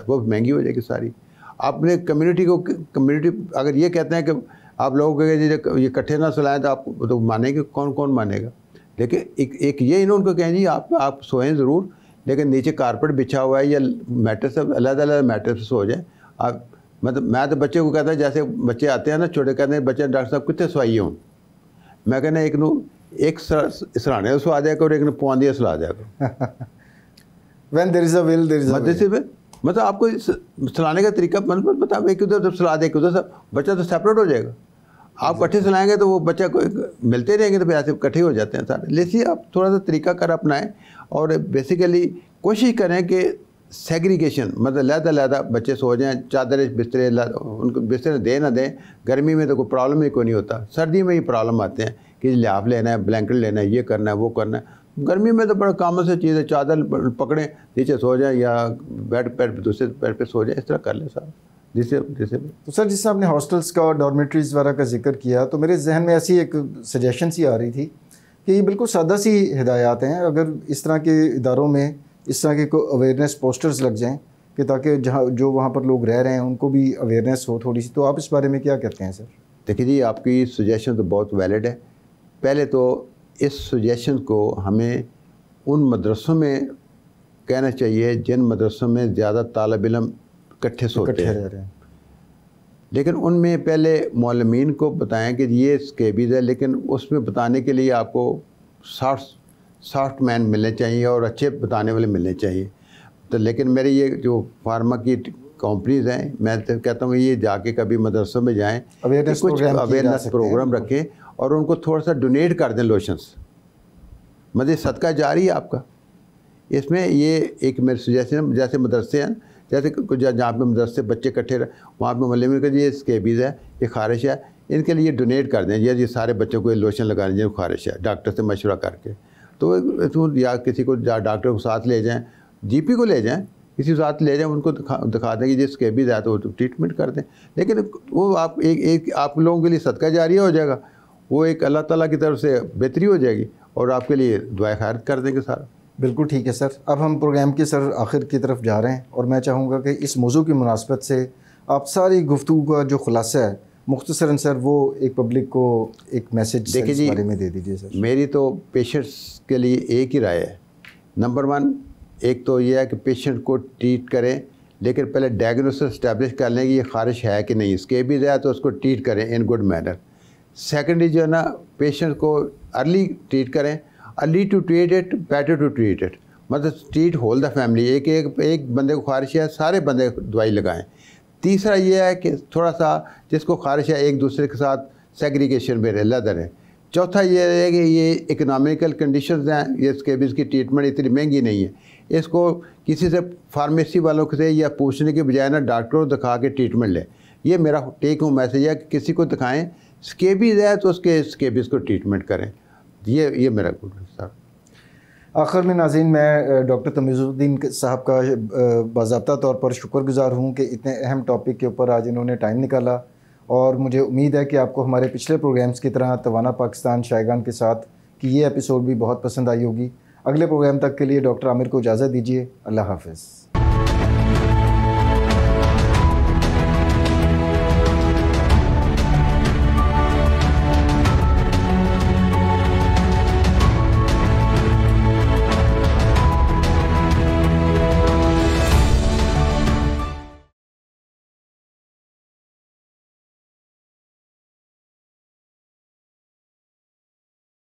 Speaker 2: वो महंगी हो जाएगी सारी। आपने कम्युनिटी अगर ये कहते हैं कि आप लोगों को ये इकट्ठे ना सुलाएं तो आप तो मानेंगे, कौन मानेगा। लेकिन एक ये इन्होंने उनको कहें जी आप सोएं ज़रूर, लेकिन नीचे कारपेट बिछा हुआ है या मैट्रेस, अलग मैट्रेस से सो जाएं आप। मतलब मैं तो बच्चे को कहता है, जैसे बच्चे आते हैं ना छोटे, कहते हैं बच्चे डॉक्टर साहब कितने सोइए हूँ, मैं कहना एक सराहने सो आ जाएगा और एक ने पुआंदिया सुला जाएगा।
Speaker 1: When there is a will, there is a way।
Speaker 2: मतलब आपको सलाने का तरीका मतलब बता, एक उधर जब सला दे उधर से बच्चा तो सेपरेट हो जाएगा। आप इकट्ठे सलाएंगे तो वो बच्चा को मिलते रहेंगे तो फिर ऐसे इकट्ठे हो जाते हैं सारे। लेकिन आप थोड़ा सा तरीका कर अपनाएं और बेसिकली कोशिश करें कि सेग्रीगेशन, मतलब लहदा बच्चे सो जाएं, चादर बिस्तरे उनको बिस्तरे दे ना दें। गर्मी में तो कोई प्रॉब्लम ही कोई नहीं होता, सर्दी में ही प्रॉब्लम आते हैं कि लिहाफ लेना है, ब्लैंकेट लेना है, ये करना है, वो करना है। गर्मी में तो बड़ा कॉमन से चीज़ है, चादर पकड़ें नीचे सो जाएं या बेड पर दूसरे बेड पे सो जाएं, इस तरह कर लें साहब जिससे।
Speaker 1: तो सर जिससे आपने हॉस्टल्स का और डॉर्मेट्रीज़ वगैरह का जिक्र किया, तो मेरे जहन में ऐसी एक सजेशन सी आ रही थी कि ये बिल्कुल सादा सी हिदायत हैं, अगर इस तरह के इदारों में इस तरह के कोई अवेयरनेस पोस्टर्स लग जाएँ कि ताकि जहाँ जो वहाँ पर लोग रह रहे हैं उनको भी अवेयरनेस हो थोड़ी सी, तो आप इस बारे में क्या कहते हैं सर?
Speaker 2: देखिए जी, आपकी सजेशन तो बहुत वैलिड है। पहले तो इस सजेशन को हमें उन मदरसों में कहना चाहिए जिन मदरसों में ज़्यादा तालिब इल्म इकट्ठे सोते हैं, लेकिन उनमें पहले मौलमीन को बताएं कि ये स्केबीज़ है, लेकिन उसमें बताने के लिए आपको सॉफ्ट मैन मिलने चाहिए और अच्छे बताने वाले मिलने चाहिए। तो लेकिन मेरी ये जो फार्मा की कंपनीज़ हैं, मैं तो कहता हूँ ये जाके कभी मदरसों में जाएं, कुछ अवेयरनेस प्रोग्राम रखें और उनको थोड़ा सा डोनेट कर दें लोशंस, मतलब सदका जारी है आपका। इसमें ये एक मेरे सजेशन, जैसे मदरसे हैं, जैसे कुछ जहाँ पे मदरसे बच्चे इकट्ठे वहाँ पे मोहल्ले में ये स्केबीज़ है, ये खारिश है, इनके लिए डोनेट कर दें, ये सारे बच्चों को लोशन लगाने जिनको खारिश है, डॉक्टर से मशवरा करके। तो या किसी को डॉक्टर को साथ ले जाएं, जीपी को ले जाएं, किसी को साथ ले जाएं, उनको दिखा दें कि जिस स्केबीज़ है तो ट्रीटमेंट कर दें। लेकिन वो आप एक आप लोगों के लिए सदका जारिया हो जाएगा, वो एक अल्लाह ताला की तरफ से बेहतरी हो जाएगी और आपके लिए दुआ खैर कर देंगे सारा।
Speaker 1: बिल्कुल ठीक है सर। अब हम प्रोग्राम की सर आखिर की तरफ जा रहे हैं और मैं चाहूँगा कि इस मौजू की मुनासबत से आप सारी गुफ्तगू का जो खुलासा है मुख्तसरन सर वो एक पब्लिक को एक मैसेज
Speaker 2: देखिए जी,
Speaker 1: बारे में दे दीजिए सर।
Speaker 2: मेरी तो पेशेंट्स के लिए एक ही राय है। नंबर 1 एक तो ये है कि पेशेंट को ट्रीट करें, लेकिन पहले डायग्नोसिस इस्टेब्लिश कर लें कि ये खारिश है कि नहीं, स्केबीज़ है तो उसको ट्रीट करें इन गुड मैनर। सेकेंडली जो है ना, पेशेंट को अर्ली ट्रीट करें, early to treat it better to treat it, मतलब ट्रीट होल द फैमिली। एक बंदे को खारिश है, सारे बंदे दवाई लगाएं। तीसरा ये है कि थोड़ा सा जिसको खारिश है एक दूसरे के साथ सेग्रीगेशन में रहें। चौथा ये है कि ये इकोनॉमिकल कंडीशंस हैं, ये स्केबीज़ की ट्रीटमेंट इतनी महंगी नहीं है, इसको किसी से फार्मेसी वालों से या पूछने के बजाय ना डॉक्टरों को दिखा के ट्रीटमेंट लें। ये मेरा टेक होम मैसेज है कि किसी को दिखाएं, स्केबीज़ है तो उसके स्केबीज़ को ट्रीटमेंट करें। ये मेरा गुड है सर।
Speaker 1: आखिर में नाज़रीन, मैं डॉक्टर तमीज़ुद्दीन साहब का बाज़ाब्ता तौर पर शुक्रगुज़ार हूँ कि इतने अहम टॉपिक के ऊपर आज इन्होंने टाइम निकाला और मुझे उम्मीद है कि आपको हमारे पिछले प्रोग्राम्स की तरह तवाना पाकिस्तान शायगान के साथ कि ये एपिसोड भी बहुत पसंद आई होगी। अगले प्रोग्राम तक के लिए डॉक्टर आमिर को इजाज़त दीजिए। अल्लाह हाफ़िज़।